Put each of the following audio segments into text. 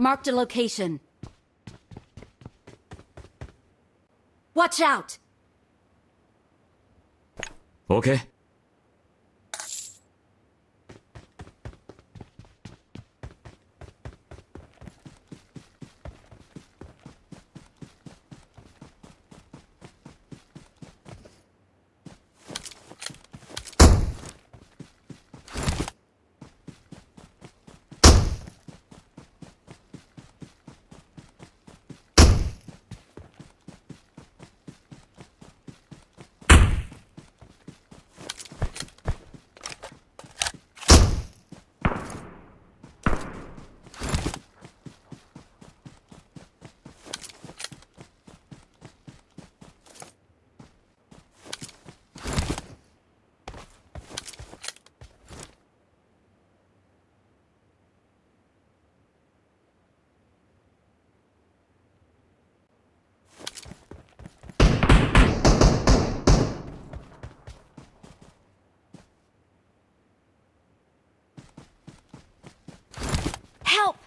Marked a location. Watch out! OK。Help!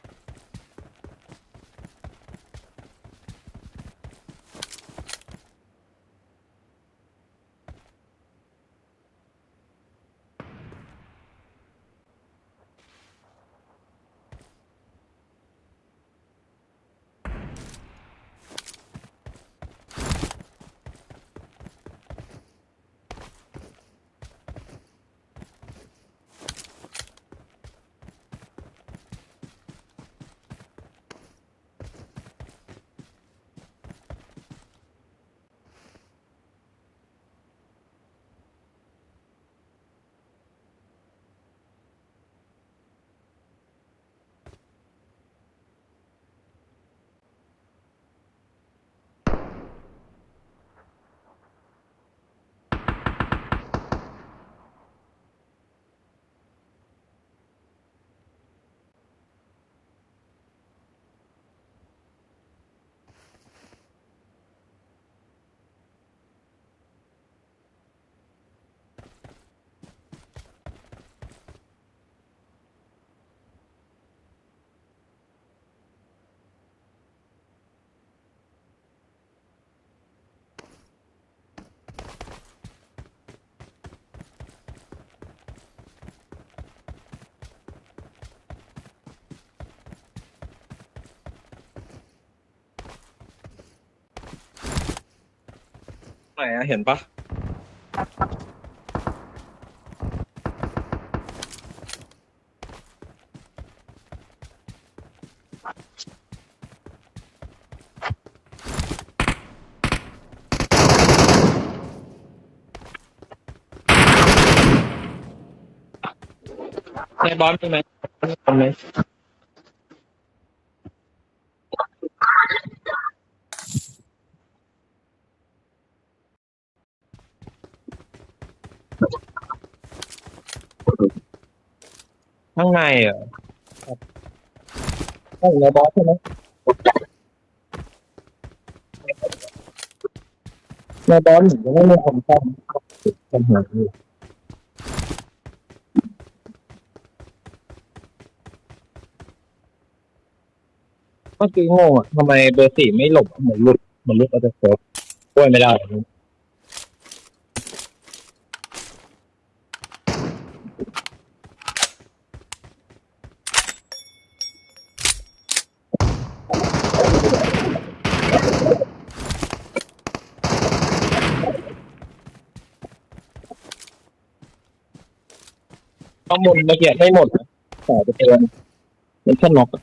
ไหนอะเห็นปะในบอลมีไหมคนไหมข้างในอ่ะใช่ในบอสใช่ไหมในบอสหรือไม่มีคนซ่อมปัญหาอยู่เมื่อกี้งงอ่ะทำไมเบอร์สี่ไม่หลบเหมือนหลุดออกจากเซิร์ฟช่วยไม่ได้ข้อมูลเมื่อกี้ไม่หมดนะแต่จะเป็นเป็นแค่น็อกอะ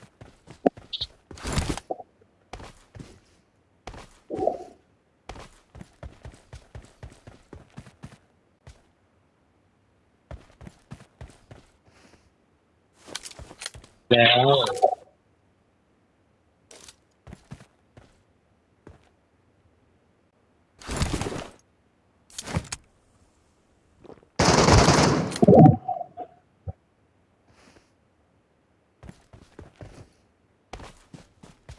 แล้ว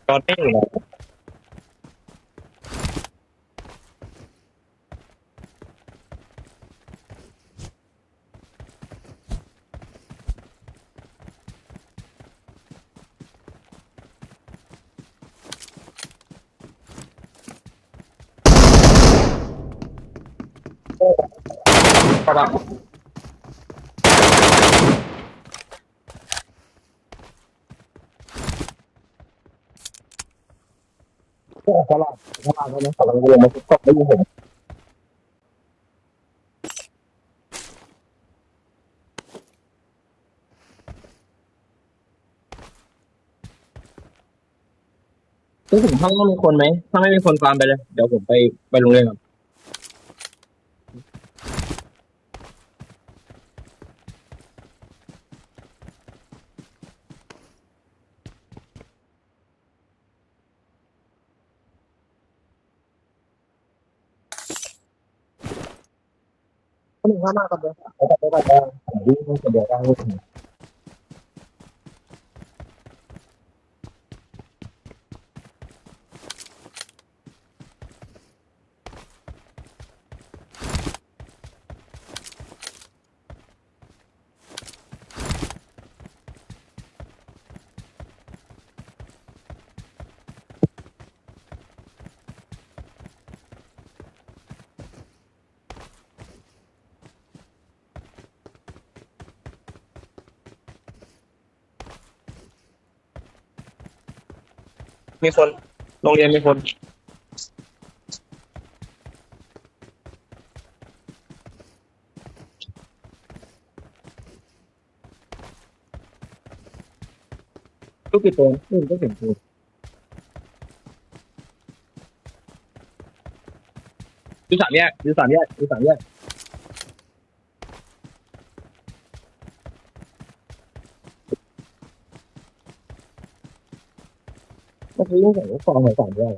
ตอนนี้อยู่แล้ว เข้าบ้านก็ตลาดตลาดแล้วนะกำลังลงมาทุกคนไม่ยิงผมซึ่งผมข้างนอกมีคนไหมถ้าไม่มีคนฟาร์มไปเลยเดี๋ยวผมไปโรงเรียนก่อนคนหนึ่งข้างหน้ากันเลยไปผมวิ่งคนเดียวได้มีคนโรงเรียนมีคนลูกกี่ตัวลูกก็เห็นตัวอยู่สามแยกอยู่สามแยกอยู่สามแยกเมื่อกี้ยังเห็นว่าฟองเหมือนสามแยก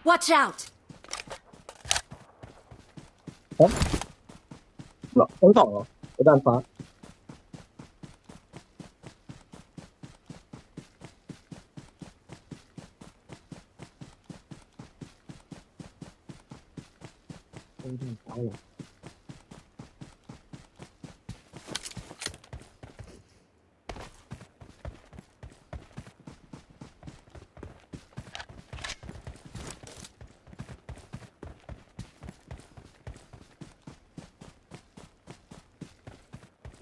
Watch out! เหรอทั้งสองเหรอไปด้านฟ้าไปด้านฟ้าเหร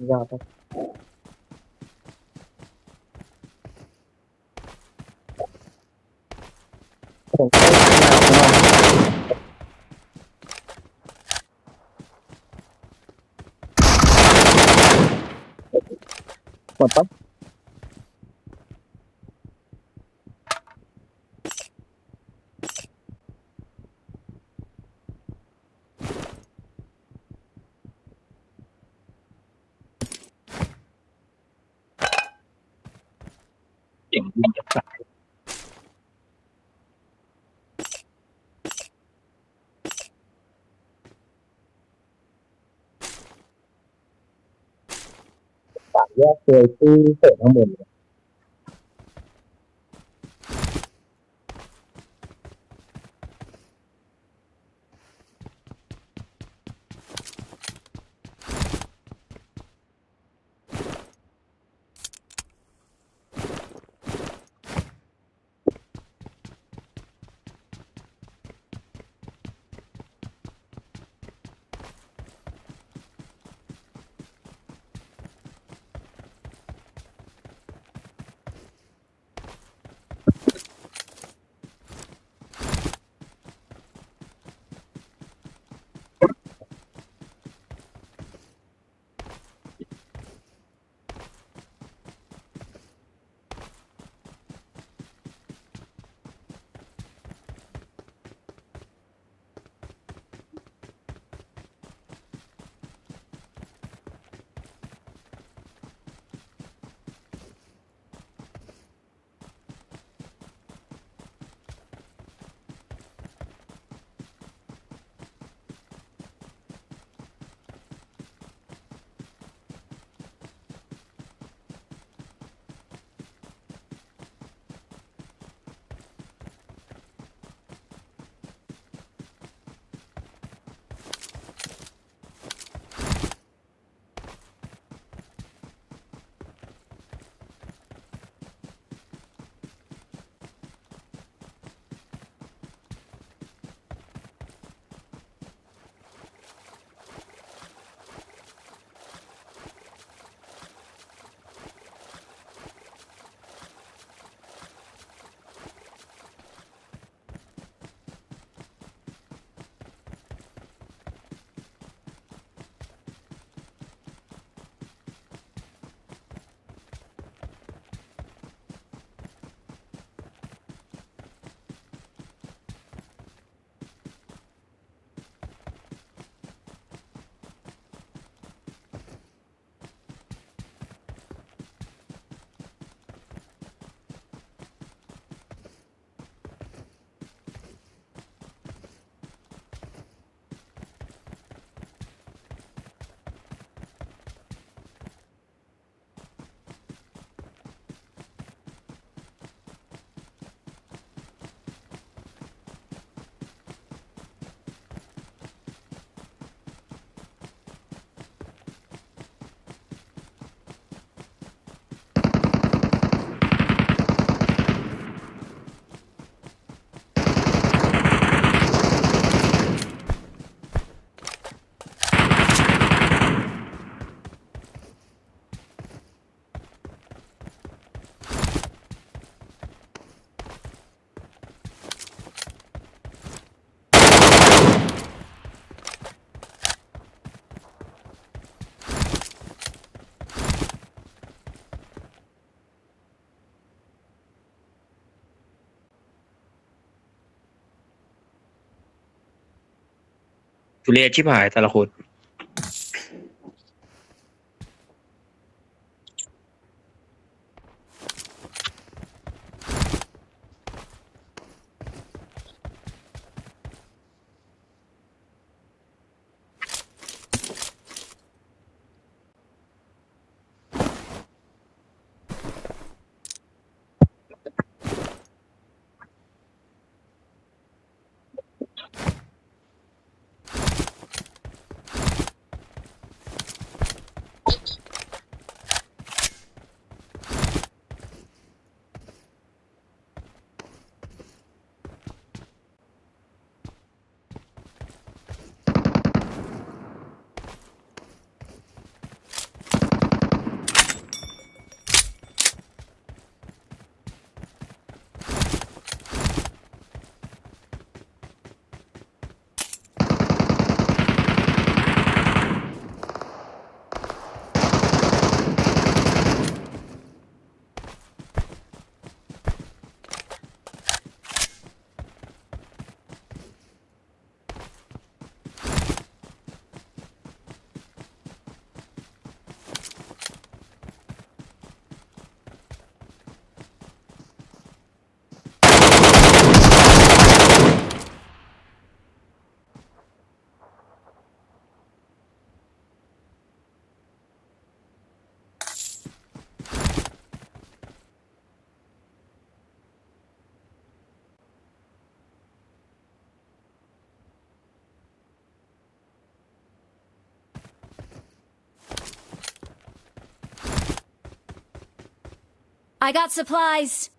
อ ยากครับผมก็ยากนะหมดปั๊บเก่งยิงจะสายสายแยกเคยที่เปิดทั้งหมดเลย ทุเรศชิบหายแต่ละคน I got supplies.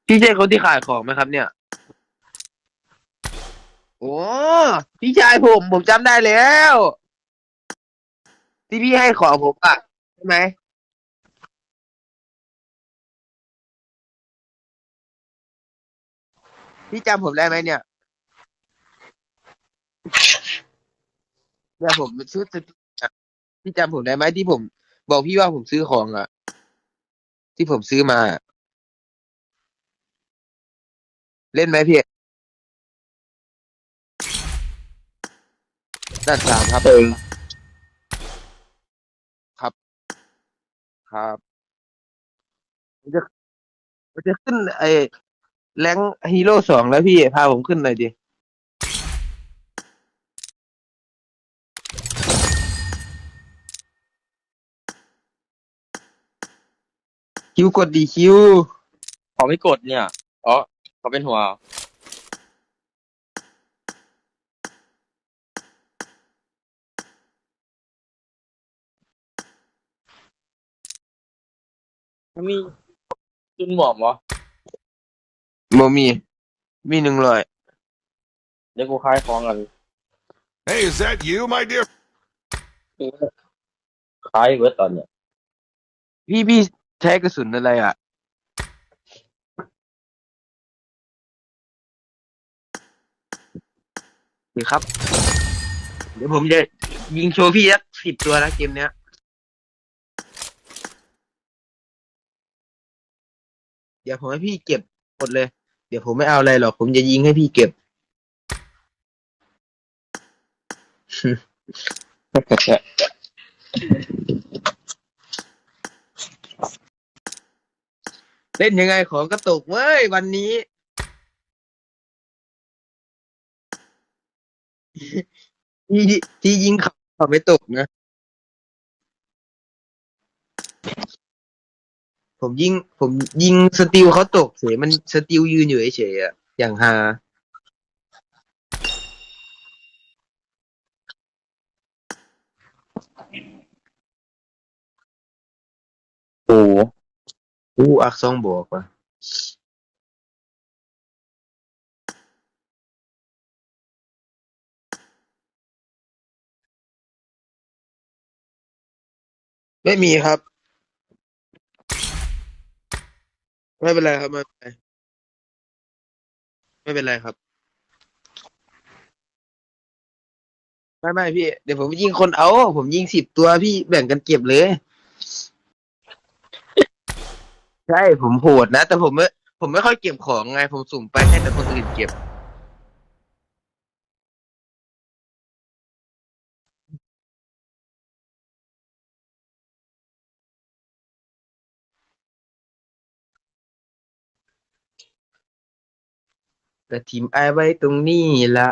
พี่ใช่คนที่ขายของไหมครับเนี่ยโอ้พี่ชายผมจำได้แล้วที่พี่ให้ของผมอ่ะใช่ไหมพี่จำผมได้ไหมเนี่ยผมซื้อพี่จำผมได้ไหมที่ผมบอกพี่ว่าผมซื้อของอ่ะที่ผมซื้อมาเล่นไหมพี่ด้านสามครับเออครับครับมันจะมันจะขึ้นแรงฮีโร่2แล้วพี่พาผมขึ้นหน่อยดิคิวกดดีคิวเขาไม่กดเนี่ยอ๋อเขาเป็นหัวมันมีจุนหมอมวะโมมี100เดี๋ยวกูคลายของกัน Hey, is that you, my dear? คลายเวิร์ดตอนเนี้ยพี่ใช้กระสุนอะไรอ่ะนี่ครับเดี๋ยวผมจะยิงโชว์พี่สัก10 ตัวนะเกมเนี้ยเดี๋ยวผมให้พี่เก็บหมดเลยเดี๋ยวผมไม่เอาอะไรหรอกผมจะยิงให้พี่เก็บ เล่นยังไงของกระตุกเว้ยวันนี้ที่ที่ยิงเขาไม่ตกนะผมยิงสติลเขาตกเฉยมันสติลยืนอยู่เฉยๆอ่ะอย่างฮาโอ้โหอักซองบอกว่ะไม่มีครับไม่เป็นไรครับไม่เป็นไรครับไม่พี่เดี๋ยวผมยิงคนเอาผมยิง10 ตัวพี่แบ่งกันเก็บเลยใช่ผมโหดนะแต่ผมไม่ค่อยเก็บของไงผมสุ่มไปให้แต่คนอื่นเก็บแต่ทีมไอไว้ตรงนี้ละ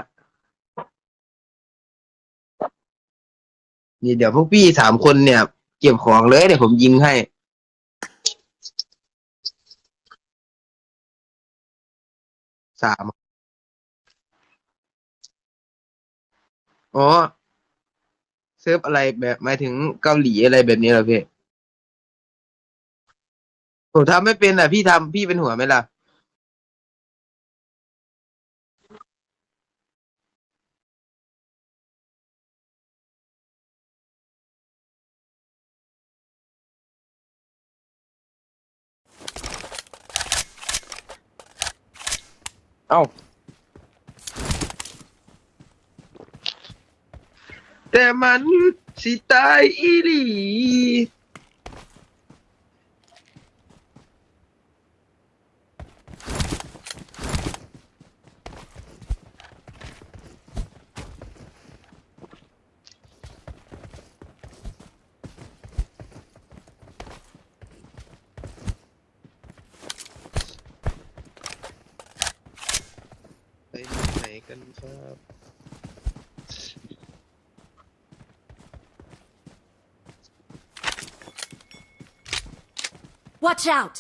นี่เดี๋ยวพวกพี่3 คนเนี่ยเก็บของเลยเดี๋ยวผมยิงให้3อ๋อเซิร์ฟอะไรแบบหมายถึงเกาหลีอะไรแบบนี้เหรอพี่ผมทำไม่เป็นอ่ะพี่ทำพี่เป็นหัวไหมล่ะเอ้าแต่มันสิตายอีหลีไปไหนกันครับ Watch out!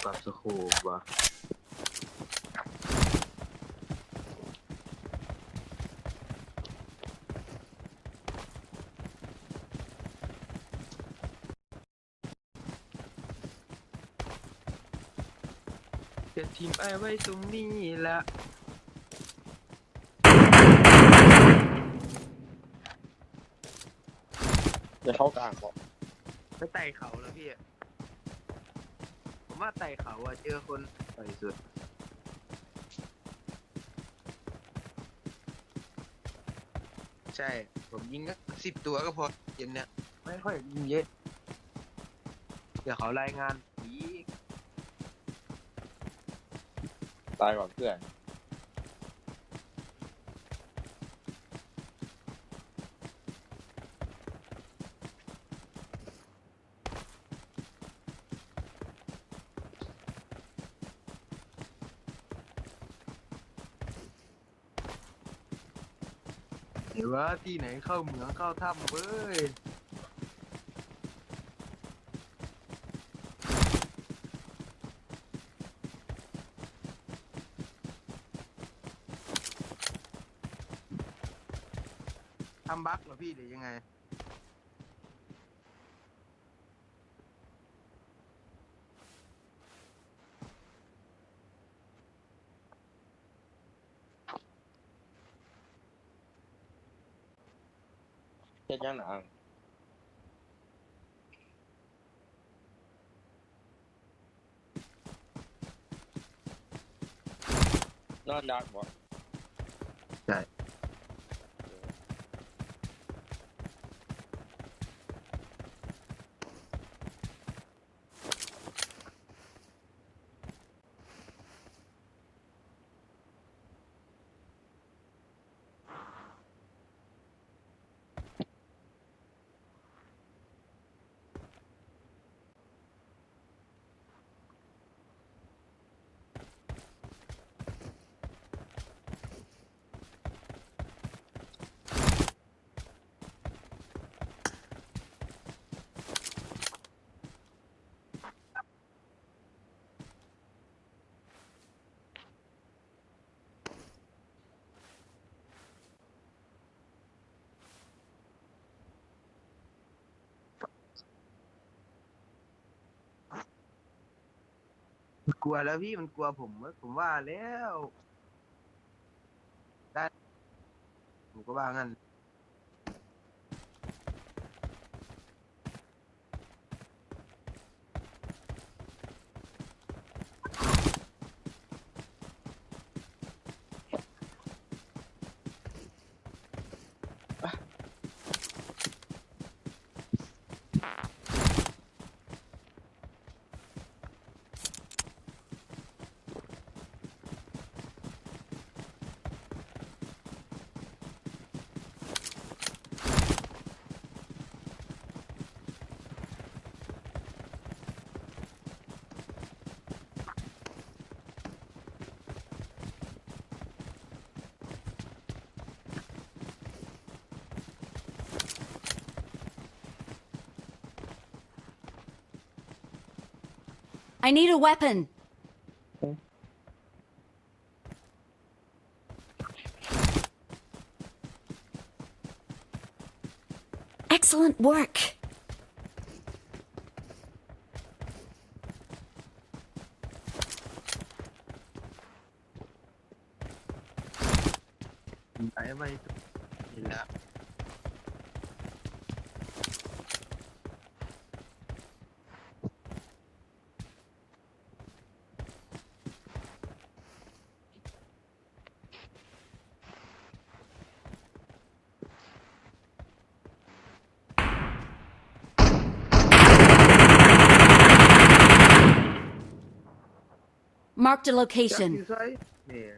ปรับสโคปว่ะ จะทิ้งไว้ตรงนี้ละ จะเข้ากลางบอก ไปไต่เขาแล้วพี่ ผมว่าไต่เขาอะเจอคนต่อยสุด ใช่ ผมยิงก็10 ตัวก็พอเกมเนี้ยไม่ค่อยยิงเยอะ เดี๋ยวเขารายงานอีก ตายก่อนเพื่อนหรือว่าที่ไหนเข้าเหมืองเข้าถ้ำเว้ย ทำบั๊กเหรอพี่หรือยังไง เช็ดยังหนังนอนดักบอก ใช่ มันกลัวแล้วพี่มันกลัวผมว่าแล้ว ได้ผมก็ว่างั้น I need a weapon. Excellent work. ไปไม่เห็นแล้ว Marked a จัก location. อยู่ไซเนี่ย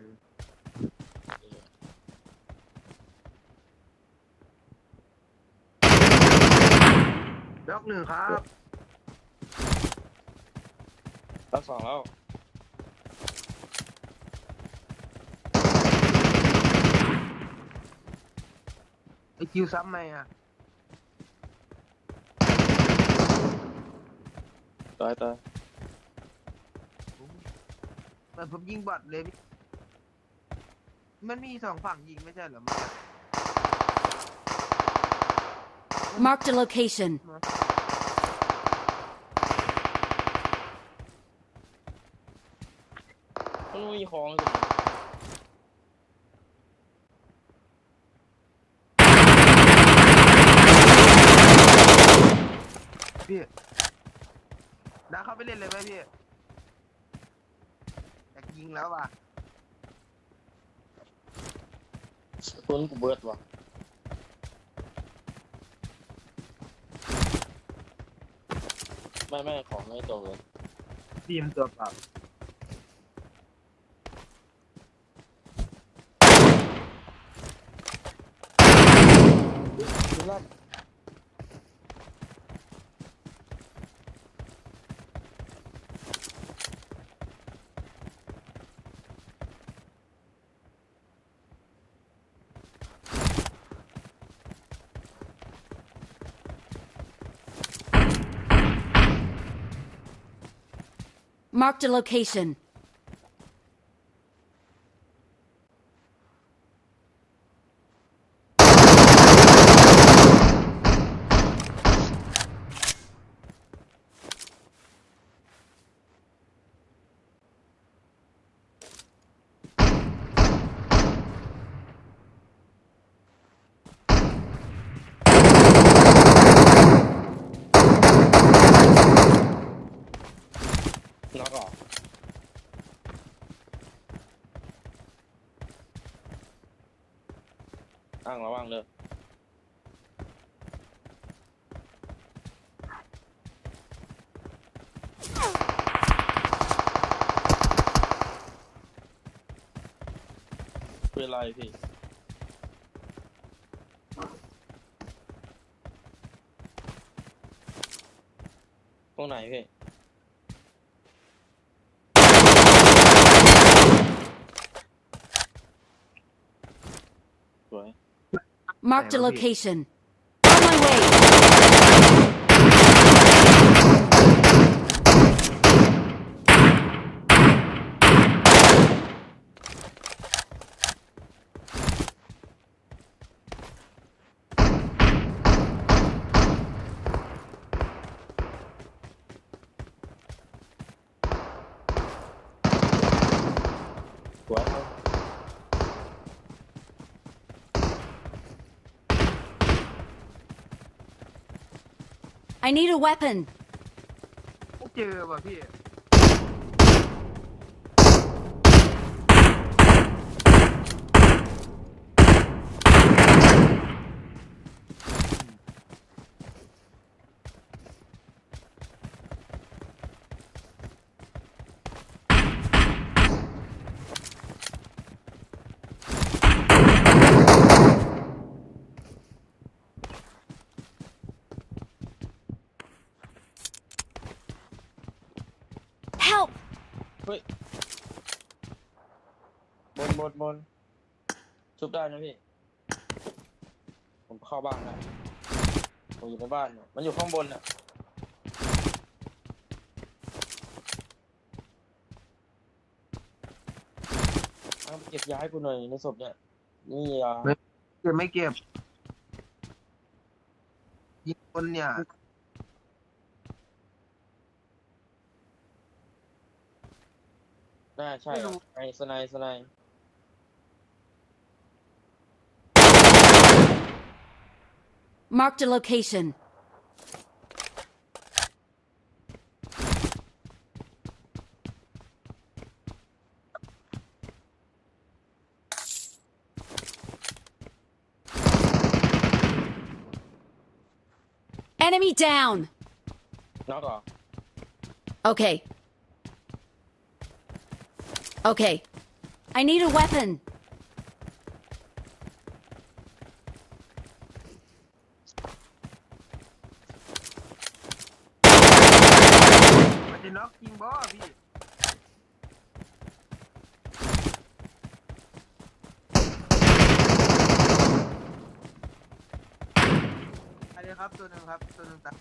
ด็อกหนึ่งครับ รักสองแล้ว ไอคิวซ้ำไหมอ่ะ ตาย แต่ผมยิงบอทเลยพี่มันมี2 ฝั่งยิงไม่ใช่เหรอมัน Marked a location. เ มีของสิ พี่ดาเข้าไปเล่นเลยไหมพี่อยากยิงแล้วว่ะ ตุนกูเบิดว่ะไม่ของไม่ตรงเลย พี่มันตัวเปล่า คือลั่น Marked a location.น็อกเหรออ้างระวังเลยเป็นไรพี่ตรงไหนพี่ สวย Marked a Damn, okay. location. On my way. I need a weapon. ไม่เจอว่ะพี่ Help! เฮ้ยบนชุบได้นะพี่ ผมเข้าบ้านแล้วผมอยู่ในบ้านเนี่ยมันอยู่ข้างบนน่ะเอาไปเก็บย้ายกูหน่อยในศพเนี่ยนี่อ่ะ เก็บไม่เก็บ ยิงคนเนี่ย น่าใช่ ไม่รู้ ไอ้สไนด์ Marked a location. Enemy down. น็อกเหรอ Okay. Okay. I need a weapon. มันจะน็อกจริงบ่พี่อะไรครับตัวหนึ่งครับ ตัวหนึ่งตาย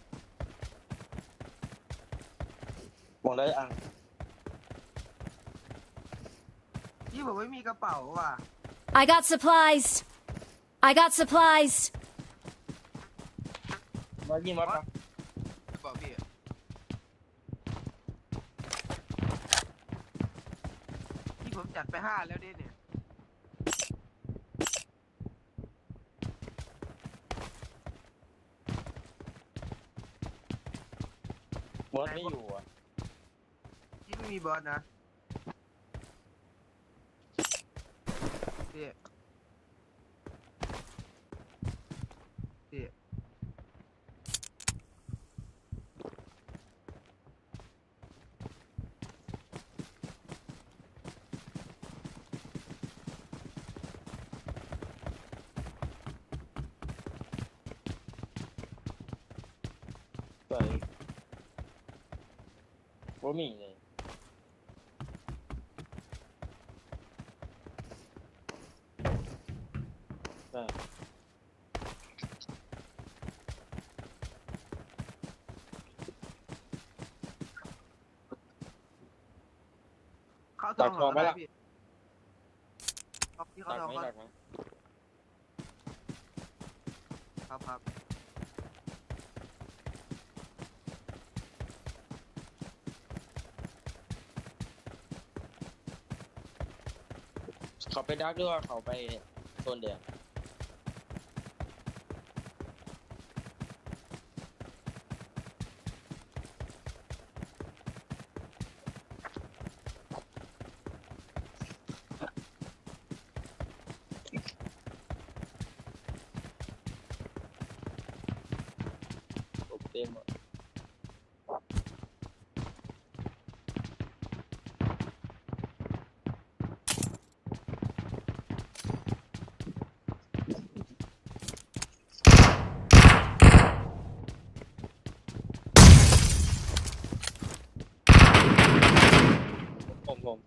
บอกได้อ่ะ พี่ผมไม่มีกระเป๋าว่ะ I got supplies. I got supplies. มายิงวัดปะ กระเป๋าพี่พี่ผม จัดไป5แล้วดิเนี่ย บอสไม่อยู่อ่ะ ที่ไม่มีบอสนะพี่พี่ ไปบอสมีเลยใช่ เข้าท ดั อก ง ทอง ก็ ปะ ได้ ล่ะ พี่ที่เข้า ดัก ทอง ไหม ก็ ดักไหม ครับ เขาไปดักหรือว่าเขาไปโซนแดงเต็มอ่ะผม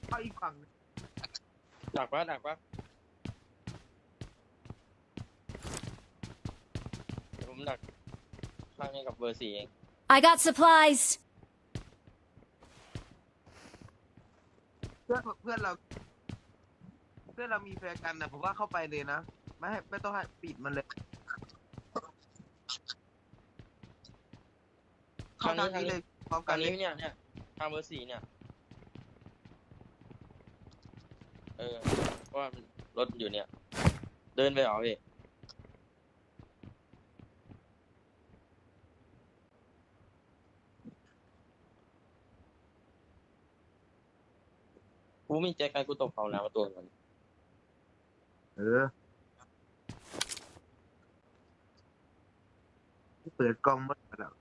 เข้าอีกฝั่งหนึ่ง ดักปะดักปะเดี๋ยวผมดักข้างนี้กับเบอร์4เอง I got supplies. เพื่อนเรามีแฟร์กันนะผมว่าเข้าไปเลยนะไม่ต้องให้ปิดมันเลยเข้าทางนี้เลยพร้อมกั ทาน ง เล นี้ ย เนี่ยทางเบอร์4เนี่ยเพราะว่ารถอยู่เนี่ย เดินไปเหรอพี่กูมีแจ็คไงกูตกเขาแล้วตัวมัน เออเปิดกล้องหมดแล้ว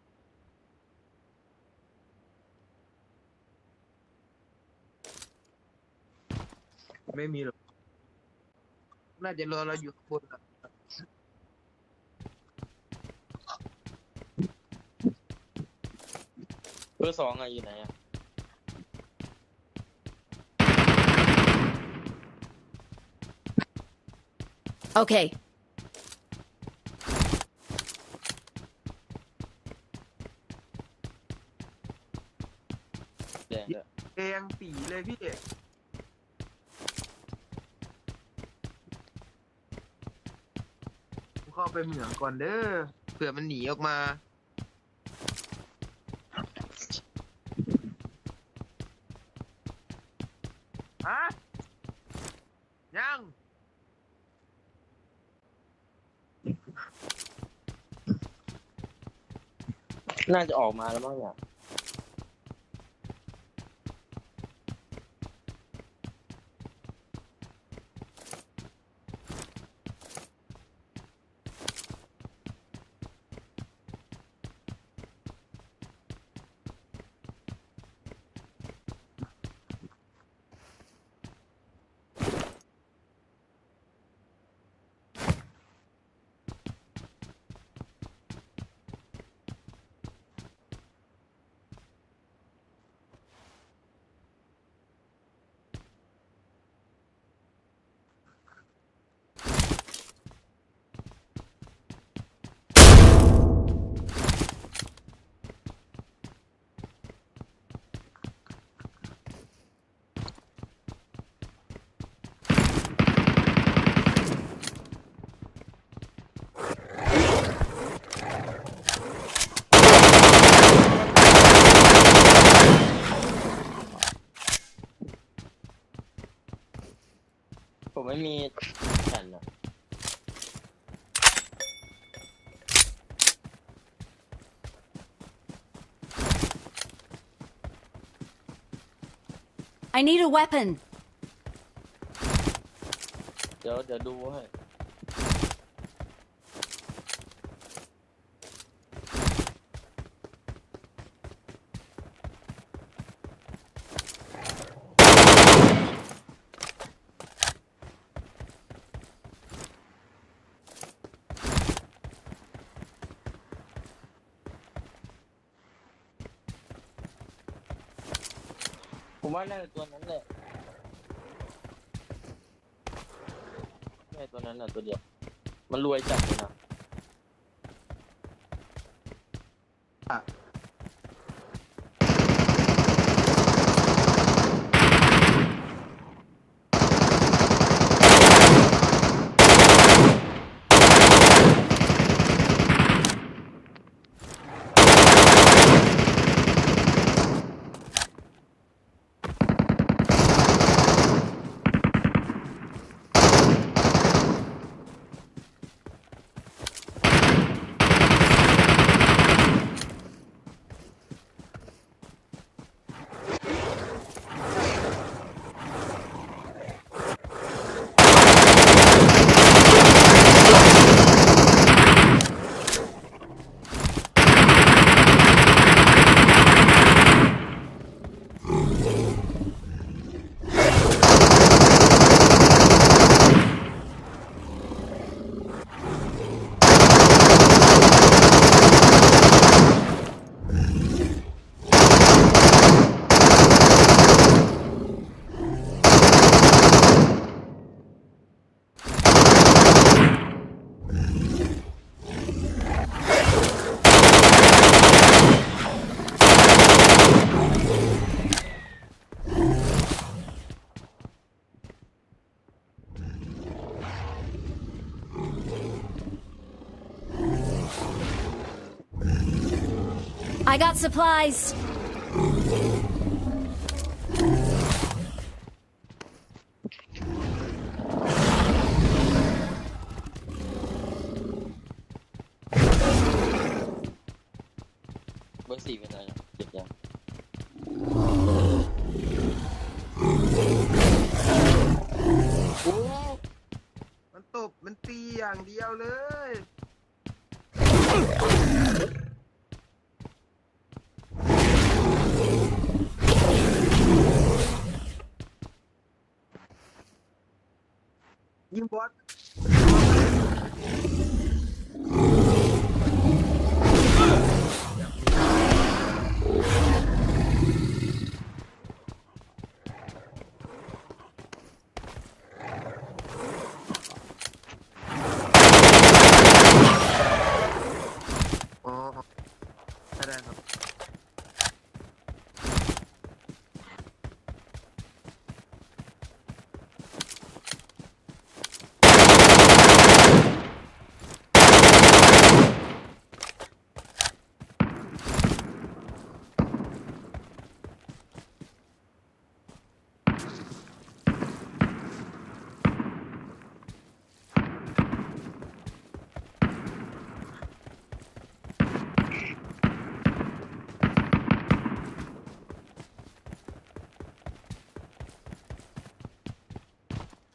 ไม่มีหรอกน่าจะรอเราอยู่ข้างบนอะ เบอร์2อะอยู่ไหนอะ Okay. แดงด้วย แดงปีเลยพี่ผมเข้าไปเหมืองก่อนเด้อเผื่อมันหนีออกมาฮะยัง น่าจะออกมาแล้วมั้งเนี่ย ไม่มีแผ่นอะ I need a weapon. เดี๋ยวดูให้ผมว่าน่าจะตัวนั้นแหละใช่ตัวนั้นน่ะตัวเดียวมันรวยจัดเลยนะ I got supplies. เบอร์สี่เป็นอะไรนะเจ็บยัง โอ้มันตบมันตีอย่างเดียวเลย ยิงบอส อ๋อได้ครับ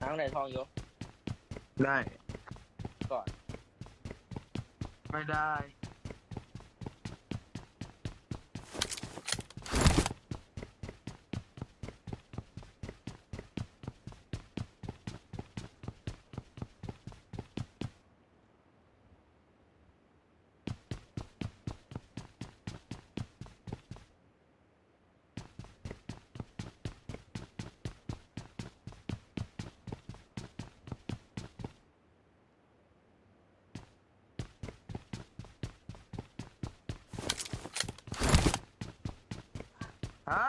ทั้งในทองยก ได้ ก่อน ไม่ได้ ฮะ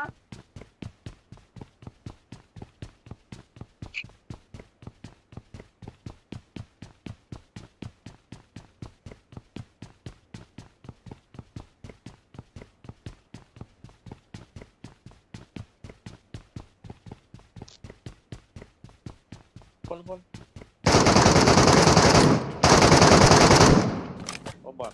คนโอ้บอด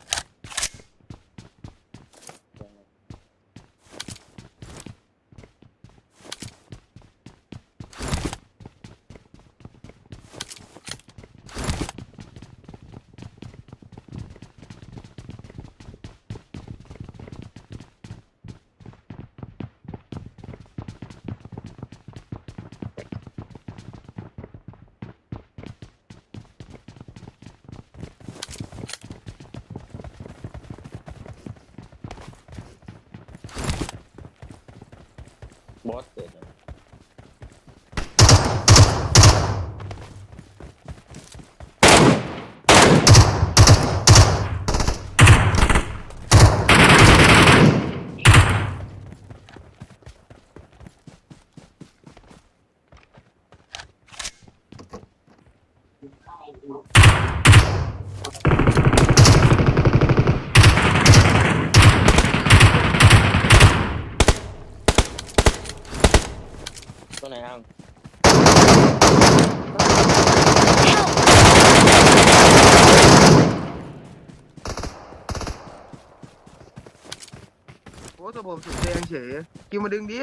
บอสเกิดนะตัวไหนอ้าง โอ้ตัวผมสุดแดงเฉยกินมาดึงดิ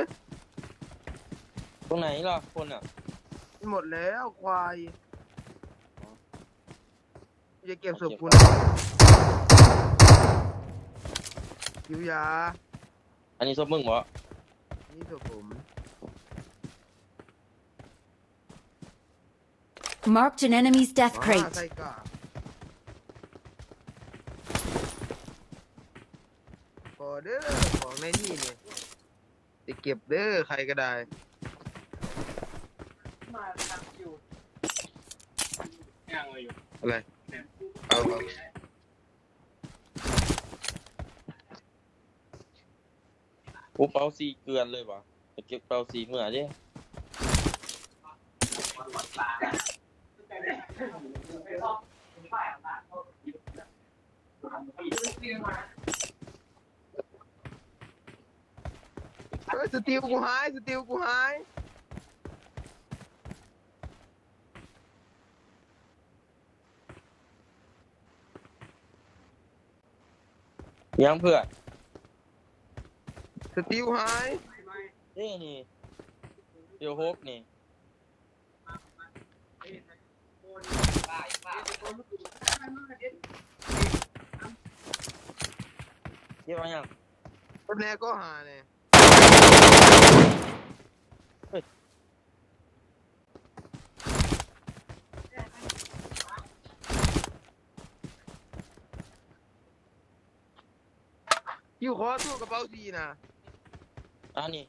ตัวไหนล่ะคนอ่ะ หมดแล้วควายจะเก็บศพคุณคิวยา อันนี้ซบมึงบ่ นี่ศพผม Marked an enemy's death ใส่ crate. กาขอเด้อของในนี่เนี่ยจะเก็บเด้อใครก็ได้อะไรเอา ปุ๊บเปาซีเกลือนเลยบ่ไปเก็บเปาซีเมื่อดิเฮ้ยสติลกูหายยังเพื่อน สติลหาย นี่เดี๋ยวโฮปนี่เยี่ยมยัง คนแรกก็หาเนี่ยอยู่ขอตู้กระเป๋าสีนะ อันนี้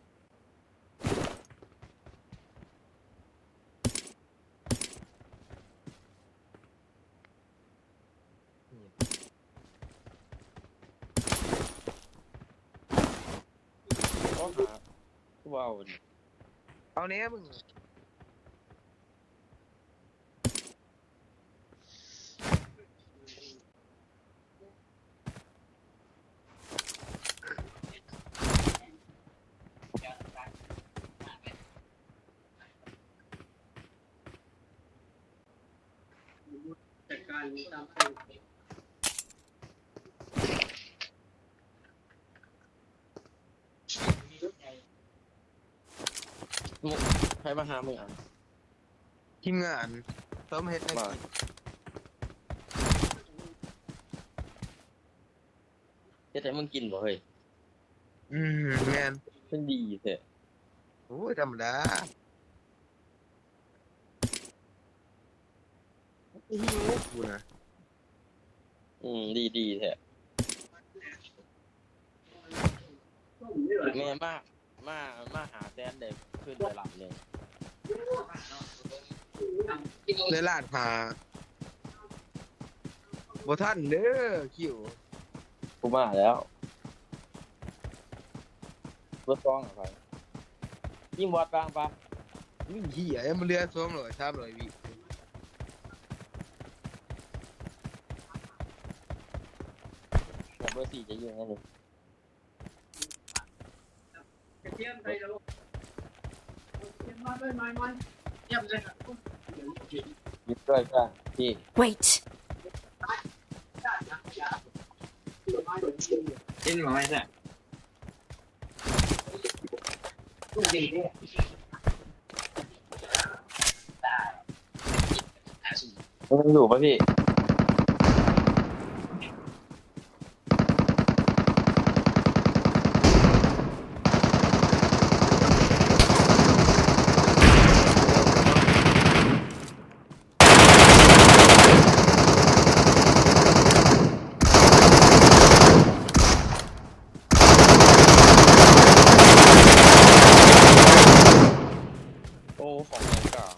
ก็หาว้าวดิ เอาเนี้ยมึงมุกให้มาหามึงอ่ะ ทีมงานซ้อมเฮ็ดให้ มา กิน เฮ็ดให้มึงกินบ่เฮ้ย แมน เป็นดีแท้ โอ้ยธรรมดาหิวกูนะ ดีแท้แม่มาหาแซนได้ขึ้นได้หลับเลย เลยลาดหาบ่ทันเด้อคิว กูมาแล้วรถฟ้องอะไรยิ่งวัดกลางปะ นี่เหี้ยยังมันเรือ200 300วิ แบบเบอร์4จะยิงไงนี่ Cái chiên đây là luôn. Chiênมาด้วยmai mai. Nhầm rồi. ยึดด้วยกันพี่ Wait. เล่นมาไหมเนี่ย มันอยู่ปะพี่โอ้ของแรงกลาง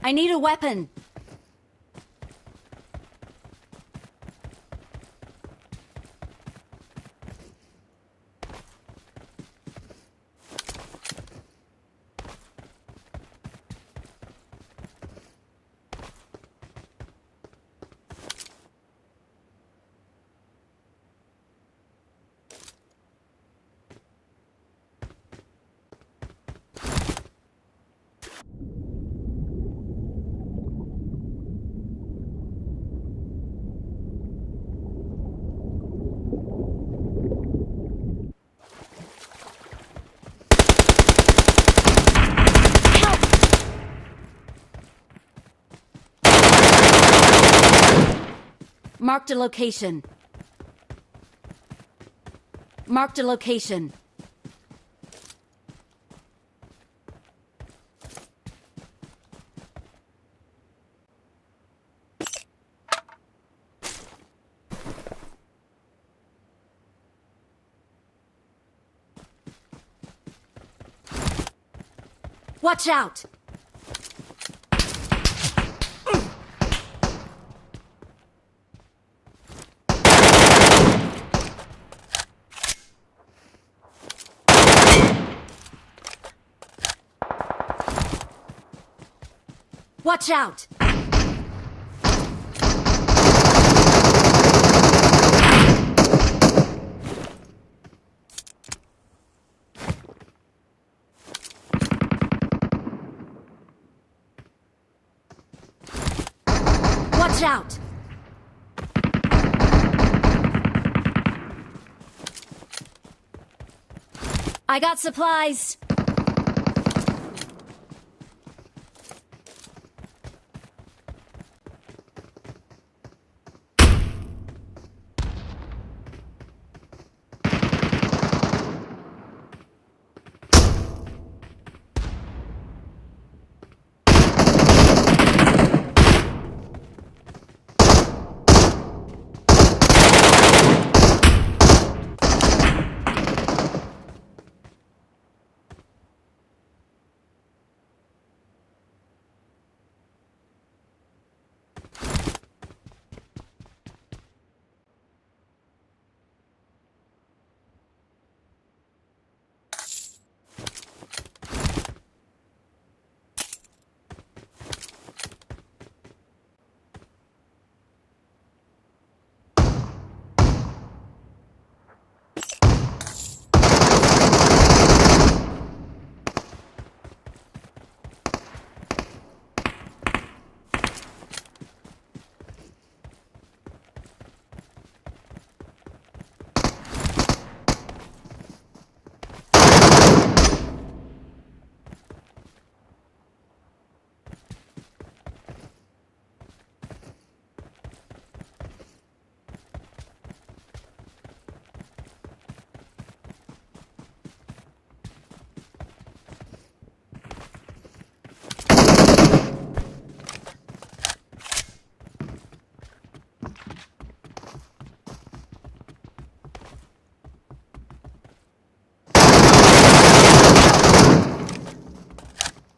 I need a weapon. Marked a location. Marked a location. Watch out! Watch out! Watch out! I got supplies.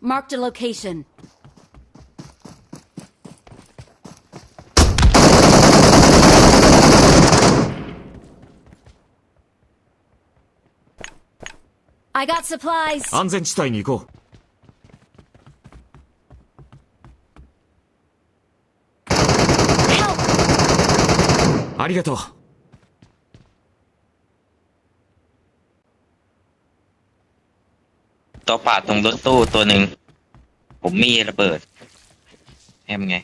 Marked a location. I got supplies. 安全地帯に行こ Help! う。ありがとう。ตัวป่าตรงรถตู้ตัวหนึ่งผมมีระเบิดแอมไง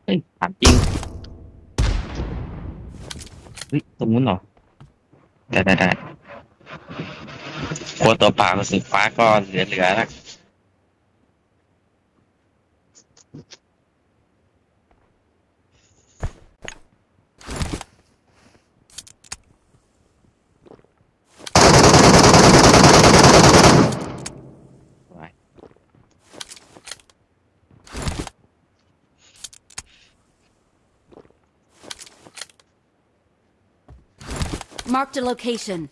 เฮ้ยถามจริงเฮ้ยตรงนู้นเหรอได้โคตัวป่ากระสุนฟ้าก็เหลือแล้ว Marked a location.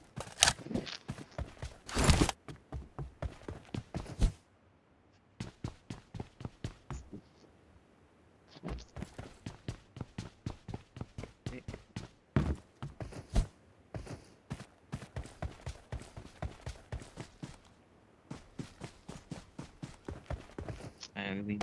วิ่ง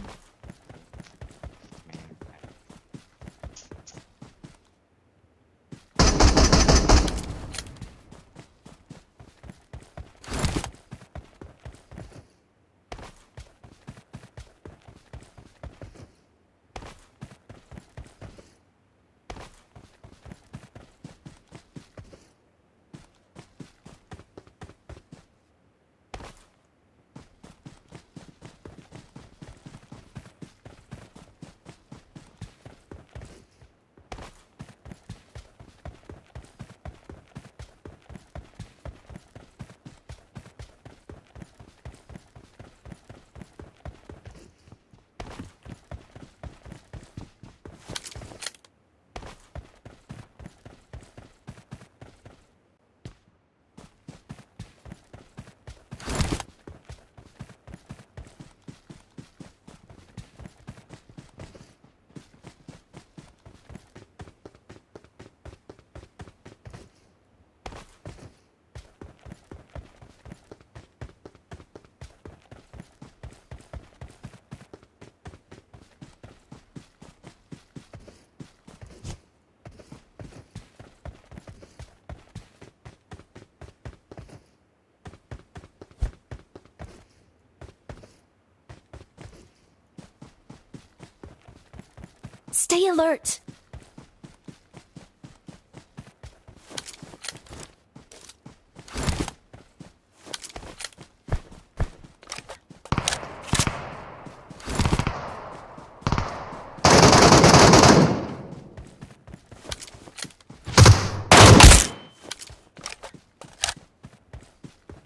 Stay alert.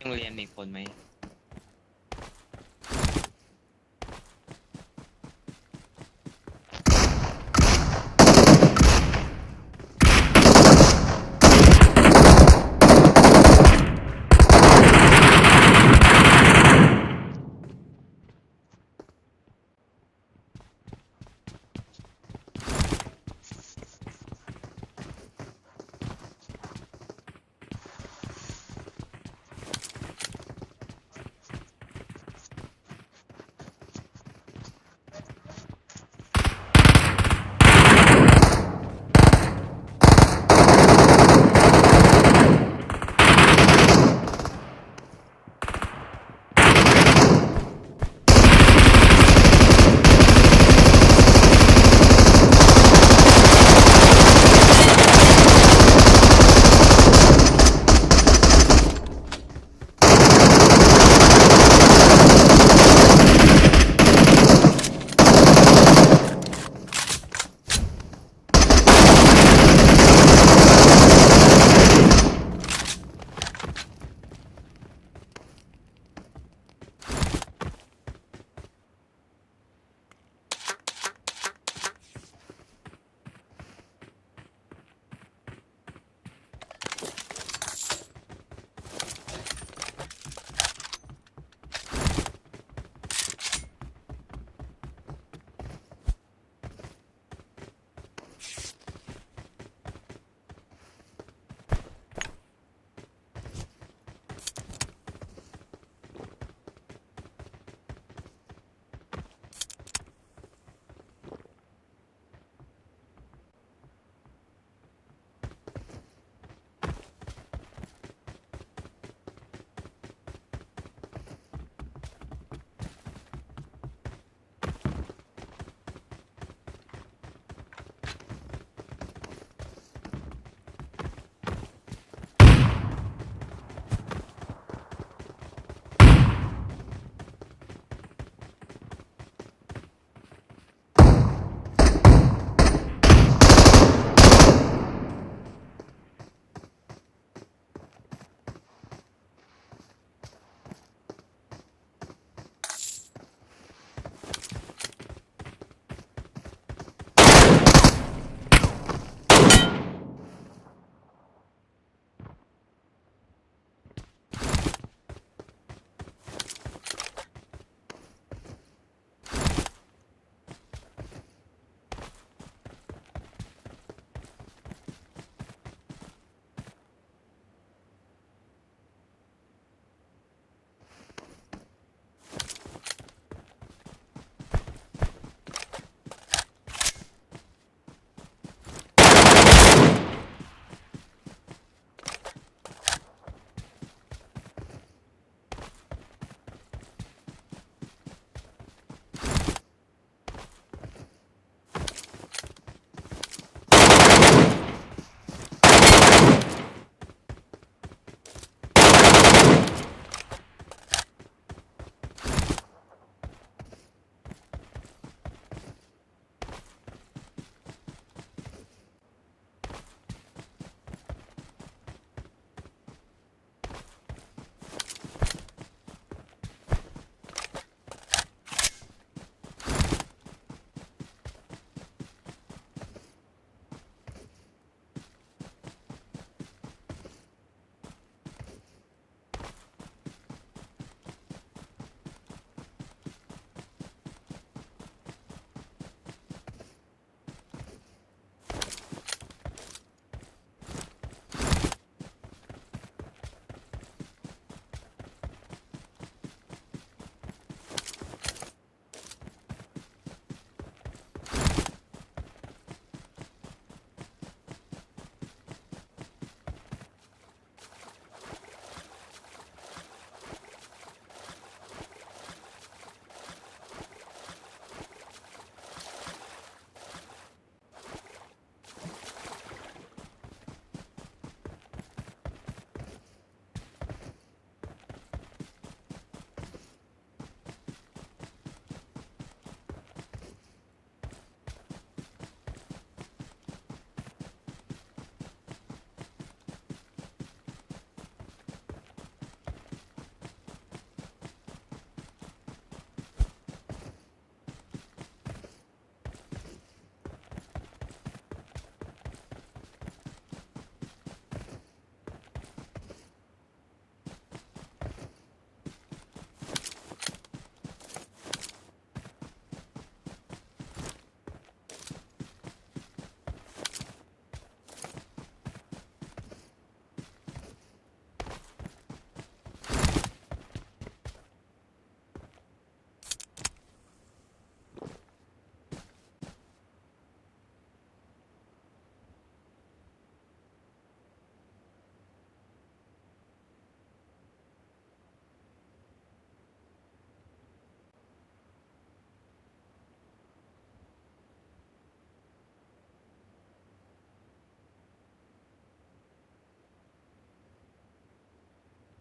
โรงเรียนมีคนไหม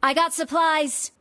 I got supplies.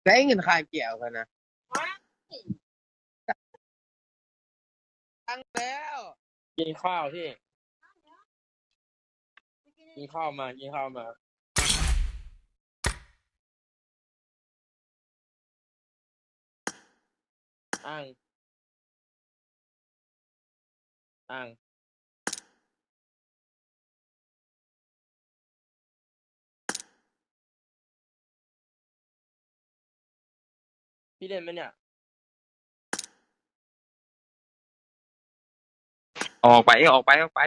ได้เงินค่าเกี่ยวกันนะตั้งแล้ว กินข้าวพี่กินข้าวมากินข้าวมาอ้างอ้างพี่เล่นไหมเนี่ย ออกไปออกไปออกไป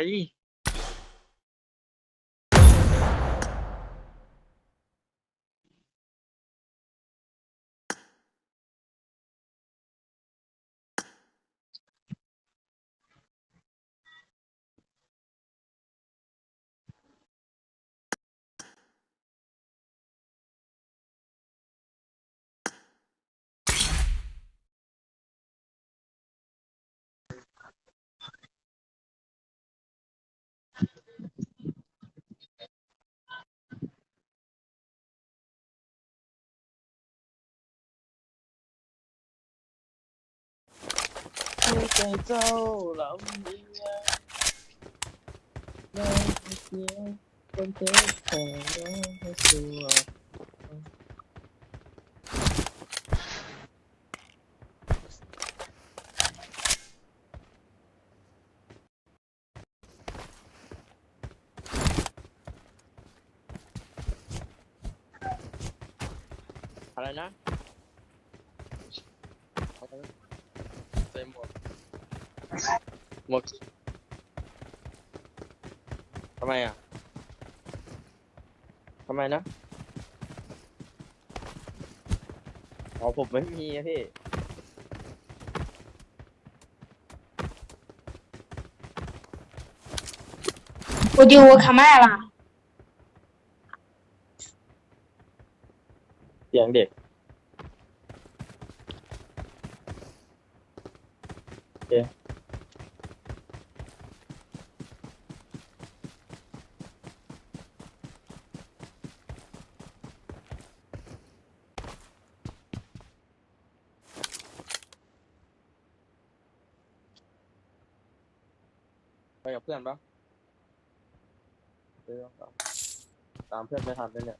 ไม่ใจเจ้าลำเลียงไม่เสียคนเจ็บแต่ร้องให้สัวอะไรนะเต็มหมดหมดทำไมอ่ะทำไมนะอ๋อผมไม่มีอะพี่ Would you Kamala? เสียงเด็กโอเคไปกับเพื่อนปะเออตามเพื่อนไม่ทันเลยเนี่ย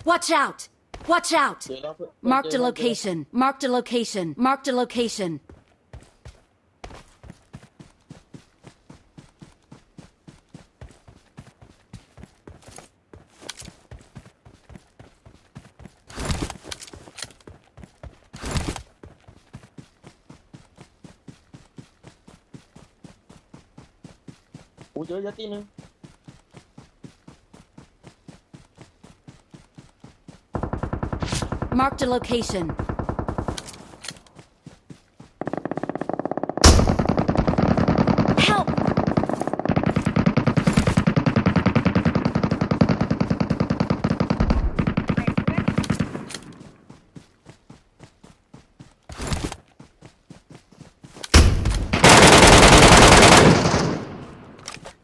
Watch out! Watch out! เจอแล้วเพื่อน Marked เจ a อแล้ว location. Marked a location. Marked a location. โอ้เยอะเยอะตีนึง Marked a location. Help!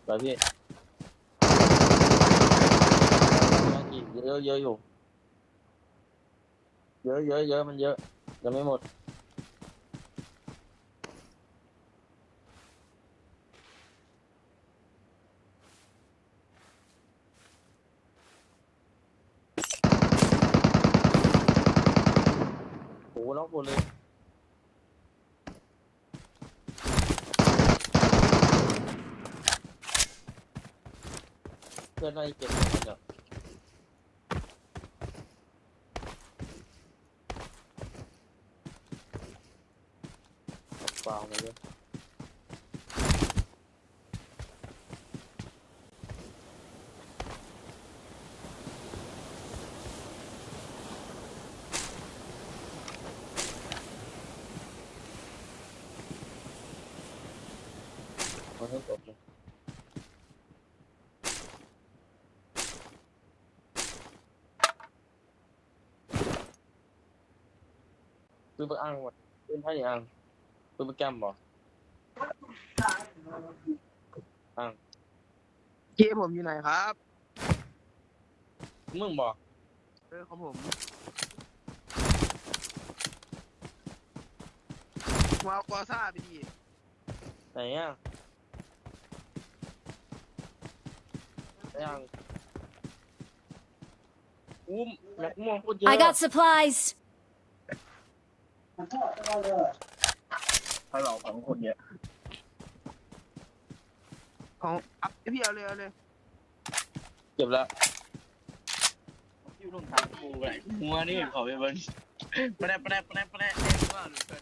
ไปพี่เยอะเยอะอยู่เยอะเยอะเยอะมันเยอะยังไม่หมดโอ้โหล็อกหมดเลยเพื่อนได้เก็บหมดแล้วเปล่ามาเยอะมันให้จบเลย ปืนไปอ้างวะปืนไทยอ้างปืนไปแกมบ่อ้าง เกมผมอยู่ไหนครับ มึงบ่ ของผมวาวกอซ่าไปดี ไหนอ่ะไหนอ้างอุ้มแม็กม่วงพูดเยอะ I got supplies. ถ้าเราสองคนเนี่ย ของอัพพี่เอาเลย เก็บแล้ว อยู่ตรงทางกูไหนหัวนี่ขอไปเบิ้ลแปะเล่นว่าหรือเปล่า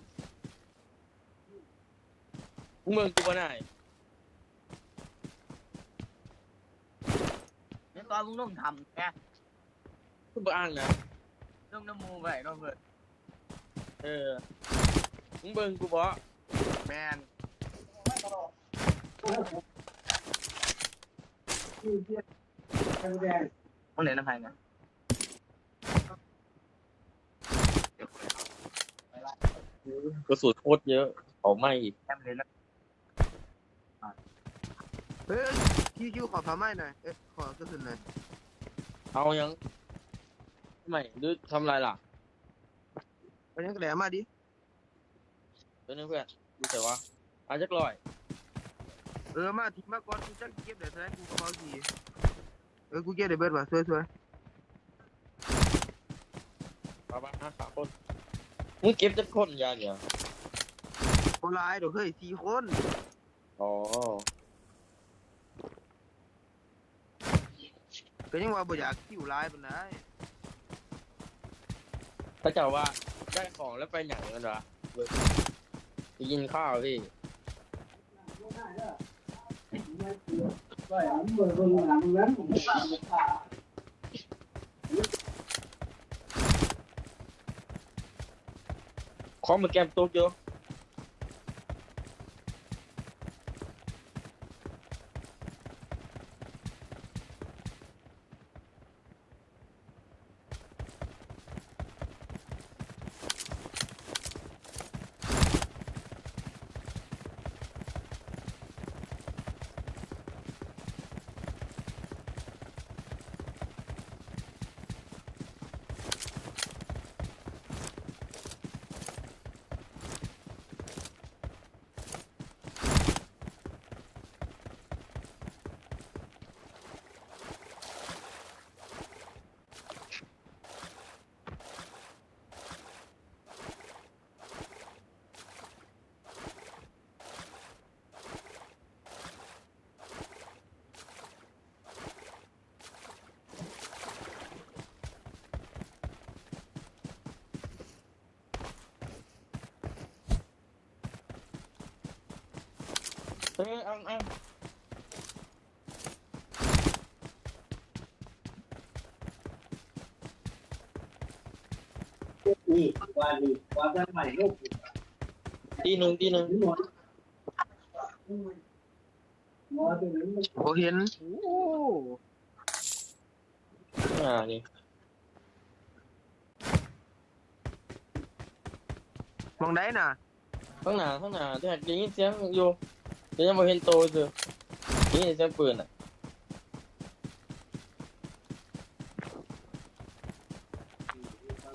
เมืองกูบ่ได้ เนี่ยตอนมึงต้องทำแก กูบ่อ้างนะ ต้องน้ำมูไปต้องเบิด เออมึงเบิ่งกูบ่ แมนต้องเล่นน้ำพันนะ กระสุนโคตรเยอะเอาไม่อีก แอมเล่นแล้ว เฮ้ยคิวขอผ้าไหมหน่อยขอกระสุนหน่อย เอายังไม่หรือทำไรล่ะ เอายังกระแหลมมาดิ เดี๋ยวนึงเพื่อนดูแต่ว่าอาจจะกลอย มาทีมาก่อนกูจะเก็บเดี๋ยวแสดงกูกระเป๋าทีกูเก็บเดี๋ยวเบิดว่ะสวย มาบ้านหาคนมึงเก็บจะคนยาเดียว ๆโอลายเดี๋ยวเฮ้ย4 คน อ๋อ ก็ยังว่าบ่อยากคิวลายปานใด ถ้าเจ้าว่าได้ของแล้วไปหนังกันวะไปกินข้าวพี่ของมาแกมโต๊ะเยอะอังตีหนึ่ง โอเห็น นี่ มองได้น่ะ ข้างหน้าที่ได้ยินเสียงอยู่แต่ยังไม่เห็นโตเลยได้ยินเสียงปืนอ่ะ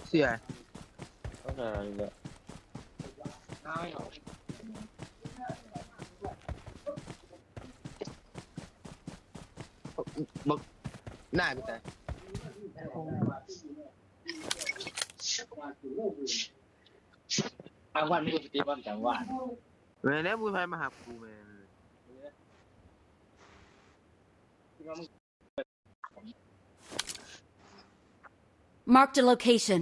เสีย ข้างหน้านี่แหละ บักหน้าไปแต่ ทางวันกูตีบ้านจังหวัด แม่แล้วผู้ชายมาหากูแม่ Marked a location.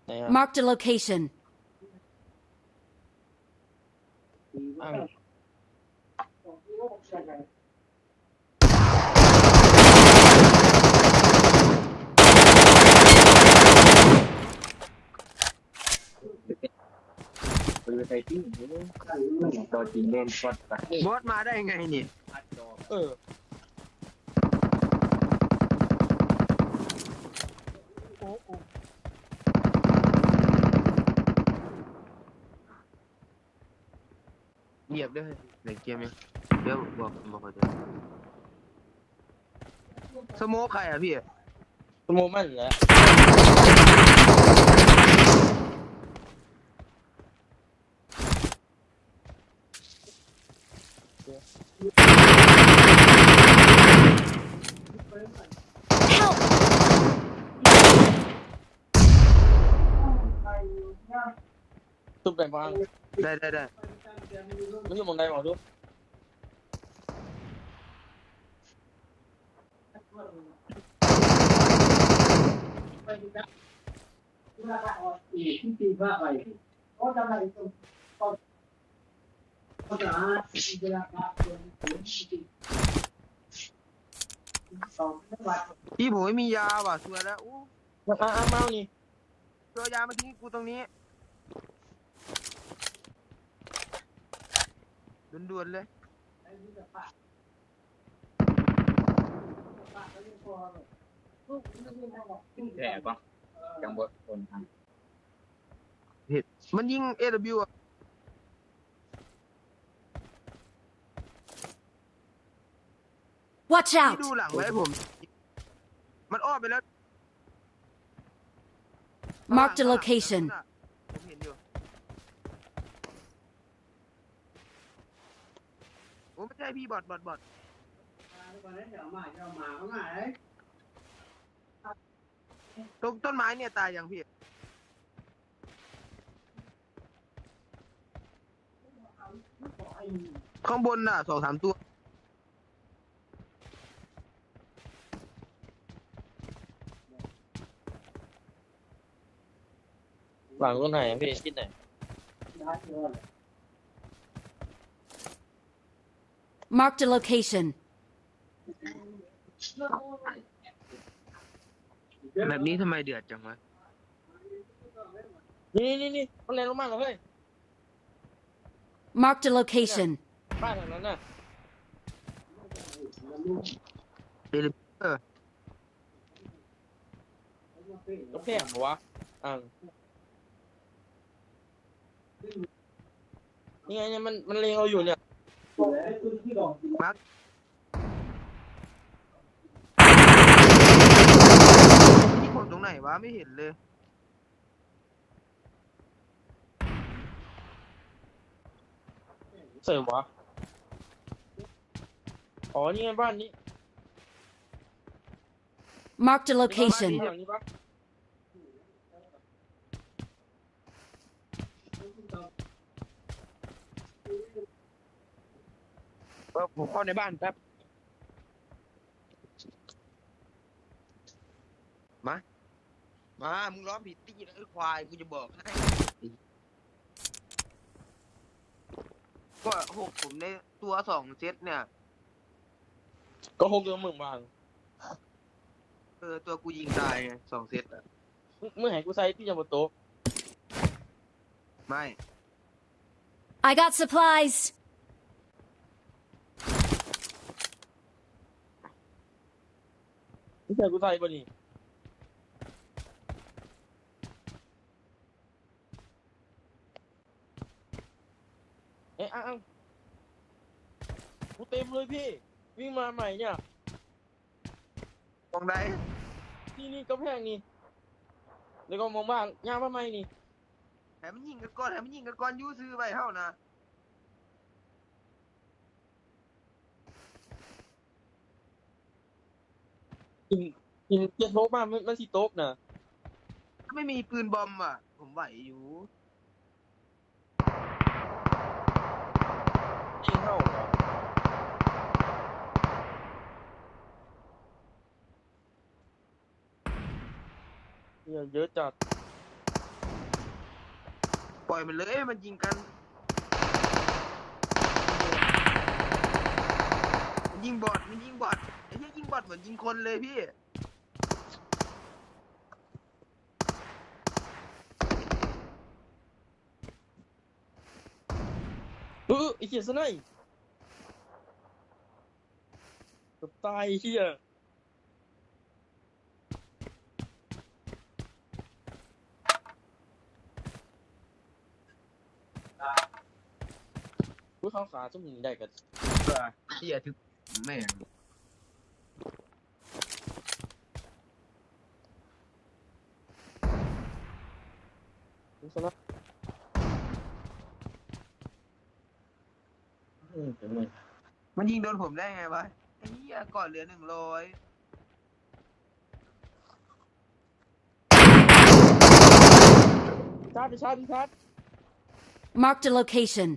ไหนอ่ะ Marked a location. อ้าง ปืนไทยที่ตัวจริงเล่นช็อตไป บอสมาได้ไงนี่ เออ เงียบด้วยในเกมยังเดี๋ยวบอกเขาจะสโมกใครอ่ะพี่ สโมมันแหละ Help! ทุบได้บ้าง ได้ มันอยู่หมองใดบอกดู พี่ผมไม่มียาว่ะสวยแล้วอู้ เมานี่ ตัวยามาทิ้งกูตรงนี้ด่วนๆเลย แย่ปะจังบดคนท มันยิง AW อ่ะ Watch พี่ out! ดูหลังไว้ผม มันอ้อมไปแล้ว Marked a location. ผมเห็นอยู่โอ้ไม่ใช่พี่บอทตรงต้นไม้เนี่ยตายยังพี่ข้างบนน่ะ2-3 ตัว หลังตรงไหนอะพี่ที่ไหน Marked a location. แบบนี้ทำไมเดือดจังวะ นี่มันแรงลงมาเหรอเฮ้ย Marked a location. บ้านหลังนั้นน่ะ เอลิเออ ก็แพงเหรอวะนี่ไงเนี่ยมันเลงเราอยู่เนี่ย มาร์คนี่ผมตรงไหนวะไม่เห็นเลย เสริมวะอ๋อนี่ไงบ้านนี้ Marked a บ้าน location. นี้หลังนี้ปะ ผมเข้าในบ้านแป๊บ มา มึงร้องผิดตีนะไอ้ควาย กูจะบอกให้ ก็6ผมในตัว2 เซตเนี่ย ก็คงจะมึงบ้าง ตัวกูยิงตายไง2 เซตอ่ะ เมื่อไหร่กูใส่พี่จะบนโต๊ะ ไม่ I got supplies. ไม่ใช่กูใส่ป่ะนี่กูเต็มเลยพี่ วิ่งมาใหม่เนี่ย มองได้ นี่ก็แพงนี่แล้วก็มองบ้านย่างมาใหม่นี่ แถมมันยิงกันก่อนยูซื้อไปเท่านะ กินเจ็ดโต๊ะบ้านมันสิโต๊ะน่ะ ถ้าไม่มีปืนบอมอ่ะ ผมไหวอยู่ ยิงเข้าเหรอเนี่ยเยอะจัด ปล่อยมันเลยมันยิงกัน มันยิงบอทไอ้เหี้ยยิงบอทเหมือนยิงคนเลยพี่ ไอ้เหี้ยซะหน่อยเกือบตายไอ้เหี้ย พูดข้างขาจุ่มหนีได้กัน ที่อาทิตย์แม่ง ดูซะนะเดี๋ยวมึง มันยิงโดนผมได้ไงวะไอ้เหี้ยก่อนเหลือ100 ชาร์จชาร์จชาร์จ Marked a location.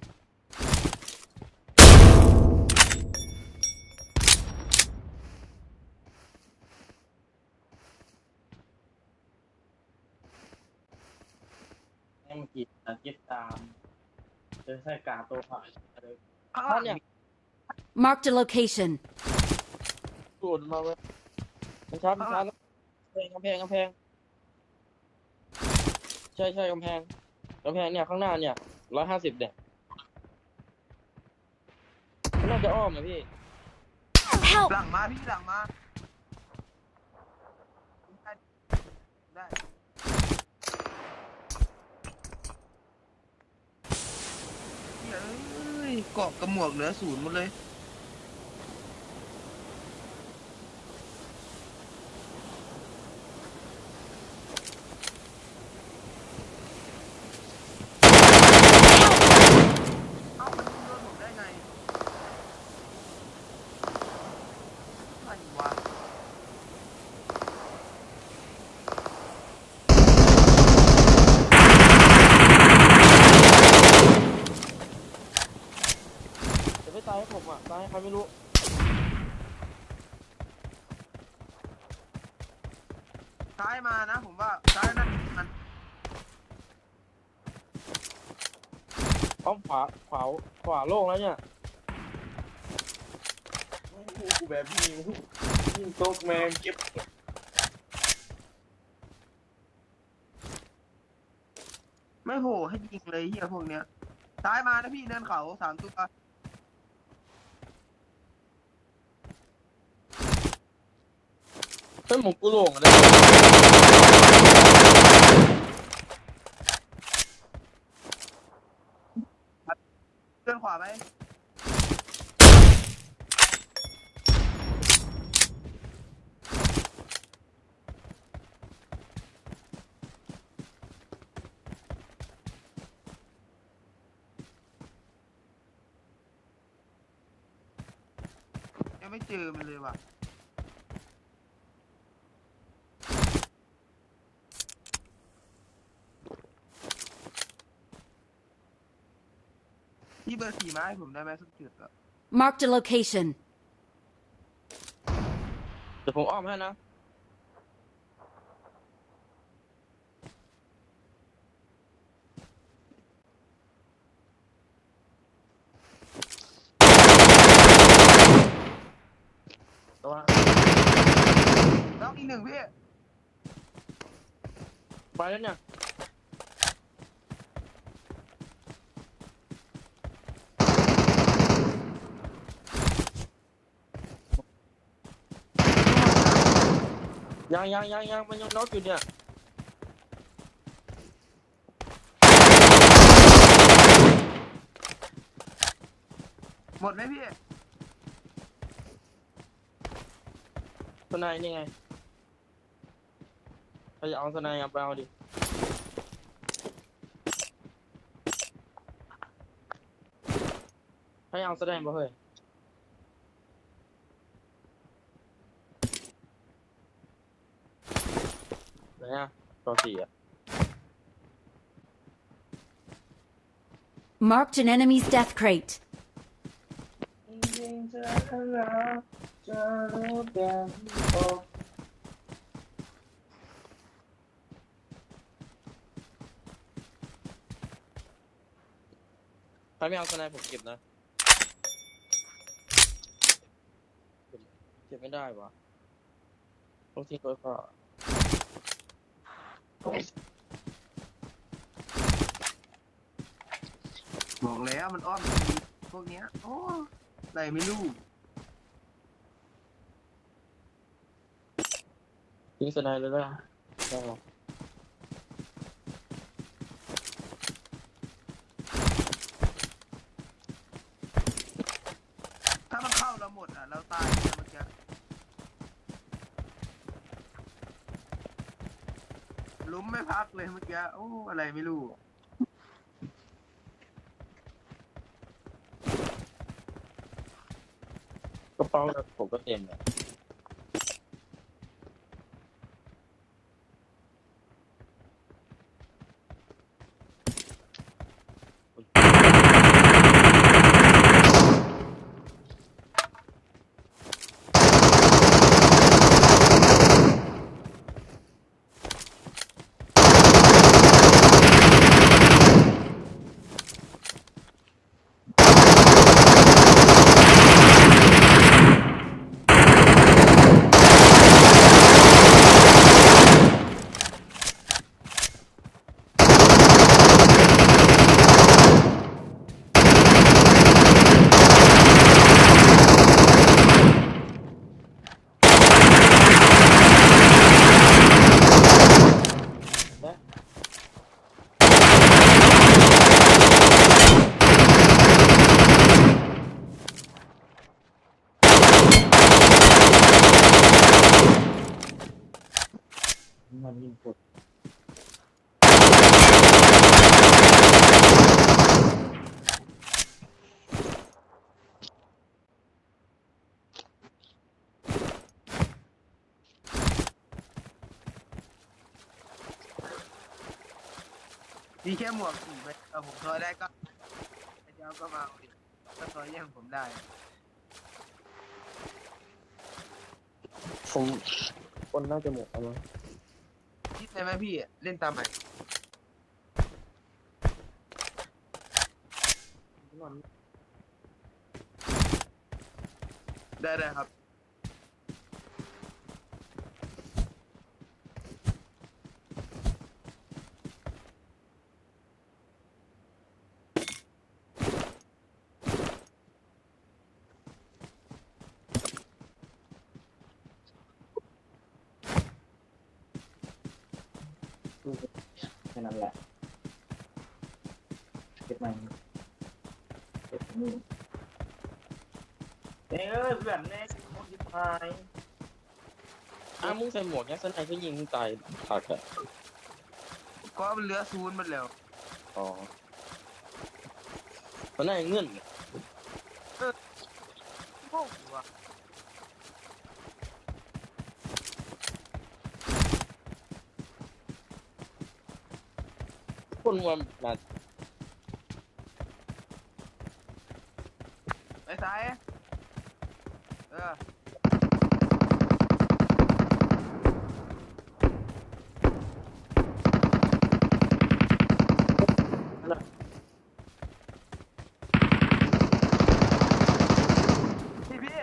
ให้มันกินกินตามจะใช้กาตัวผ่านเลย อ้าว ท่านเนี่ย Marked a location. สูดมาเลยมันชาร์จมันชาร์จแล้วกำแพงใช่กำแพงเนี่ยข้างหน้าเนี่ย150เนี่ยมันน่าจะอ้อมนะพี่ Help! หลังมาพี่หลังมาได้เหี้ยเอ้ยเกาะกระหมวกเหลือ0หมดเลยเอ้ามันยิงโดนผมได้ไงอะไรวะ จะไม่ตายให้ผมอ่ะตายให้ใครไม่รู้ ซ้ายมานะผมว่าซ้ายนั่นมัน อ้อมขวาโล่งแล้วเนี่ยกูแบบยิงตกแมงเก็บ ไม่โผล่ให้ยิงเลยเฮียพวกเนี้ยซ้ายมานะพี่เนินเขา3 ตัว เฮ้ยหมูกูโล่งอ่ะเนี่ย เดินขวาไหมยังไม่เจอมันเลยว่ะพี่เบอร์4มาให้ผมได้ไหมสักจุดอะ Marked a location. เดี๋ยวผมอ้อมให้นะ ตัว แล้วอีก1พี่ ไปแล้วเนี่ยยังมันยังน็อกอยู่เนี่ย หมดไหมพี่ สไนนี่ไงถ้าจะเอาสไนเอาไปเอาดิให้เอาสไนมาเฮ้ยไหนอ่ะตัว4อ่ะ Marked an enemy's death crate. ถ้าไม่เอาสไนผมเก็บนะเก็บไม่ได้วะต้องทิ้งไว้ก่อน บอกแล้วมันอ้อมพวกเนี้ยโอ้อะไรไม่รู้ ทิ้งสไนเลยได้ได้หรอ เลยเมื่อกี้โอ้อะไรไม่รู้ กระเป๋าผมก็เต็มเลยมันยิงกด มีแค่หมวกสีไปผมทอยได้ก็ไอ้เจ้าก็มาเอาดิก็ทอยแย่งผมได้ ผมคนน่าจะหมดแล้วมั้ง คิดเลยไหมพี่เล่นตามไหนได้ครับแค่นั้นแหละเก็บมันเก็บมือเอ้ยแบบแน่โคตรยิบหายมึงใส่หมวกเนี่ยสไนเปอร์ยิงมึงตายขาดอะ ก็มันเหลือศูนย์หมดแล้ว อ๋อตอนนั้นเงื่อน โอ้โหว่ะ คนว่ามา ไปซ้ายพี่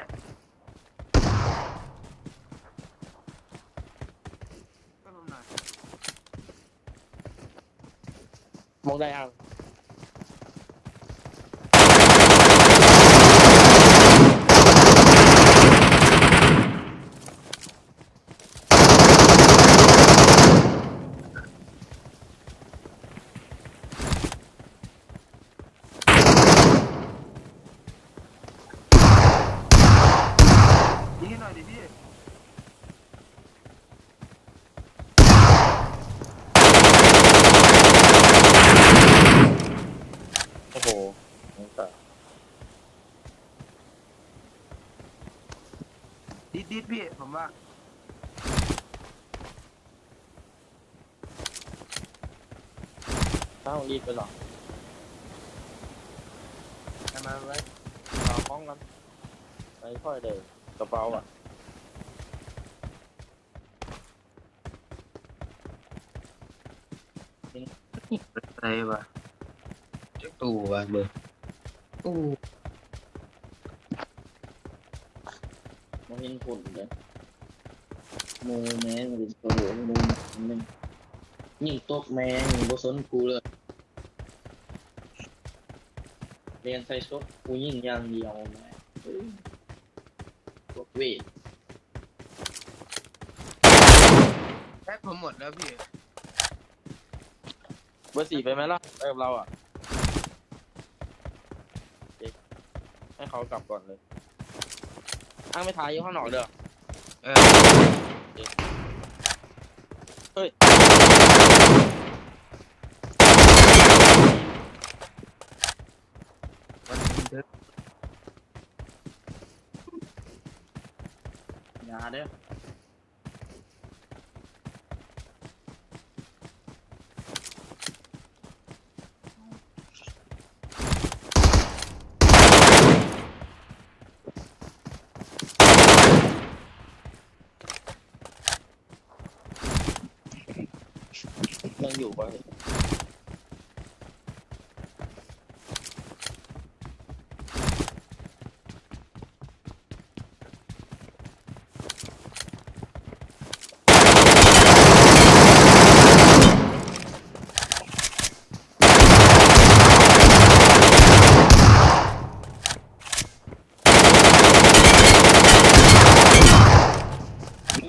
ก็ลงหน่อย มองได้ยัง ยิงให้หน่อยดิพี่ โอ้โหแต่ ดิดพี่ผมว่า รีบไปหรอ มาไว้ เอาห้องกันไปค่อยเดินกระเป๋าอ่ะ อะไรวะตู้วะเบอร์ตู้ มาเห็นผลเลยมือแม่งเป็นตัวหัวมือมันยิงตกแม่งบ่สนกูเลยเรียนใส่ซบกูยิงอย่างเดียวแม่พวกเวท แพ็คผมหมดแล้วพี่ เบอร์สี่ไปไหมล่ะไปกับเราอ่ะให้เขากลับก่อนเลยไม่ถ่ายอยู่ข้างนอกเด้อ เฮ้ย อย่าเด้อยังอยู่ปะ อ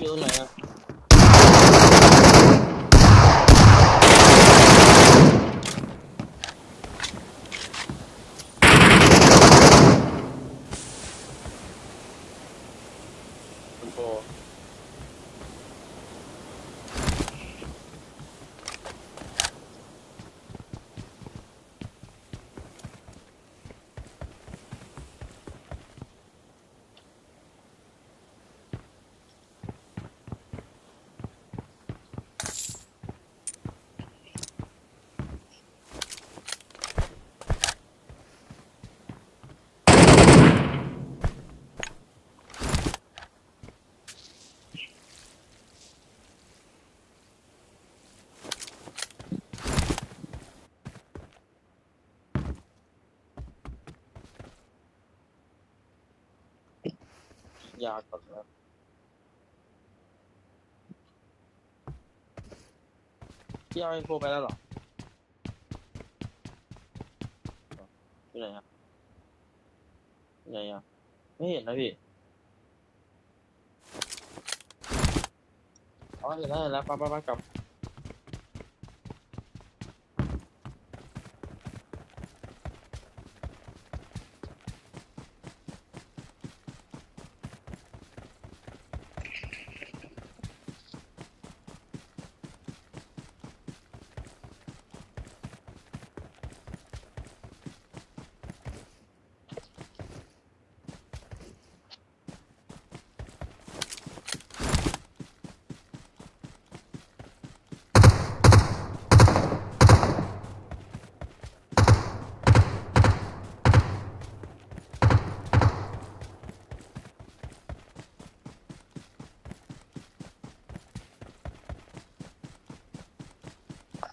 ยู่ตรงไหนอะคุณโปยาก่อนนะพี่เอาไอโฟไปแล้วเหรอที่ไหนอะที่ไหนอะไม่เห็นนะพี่อ๋อเห็นแล้วเห็นแล้วไปกลับ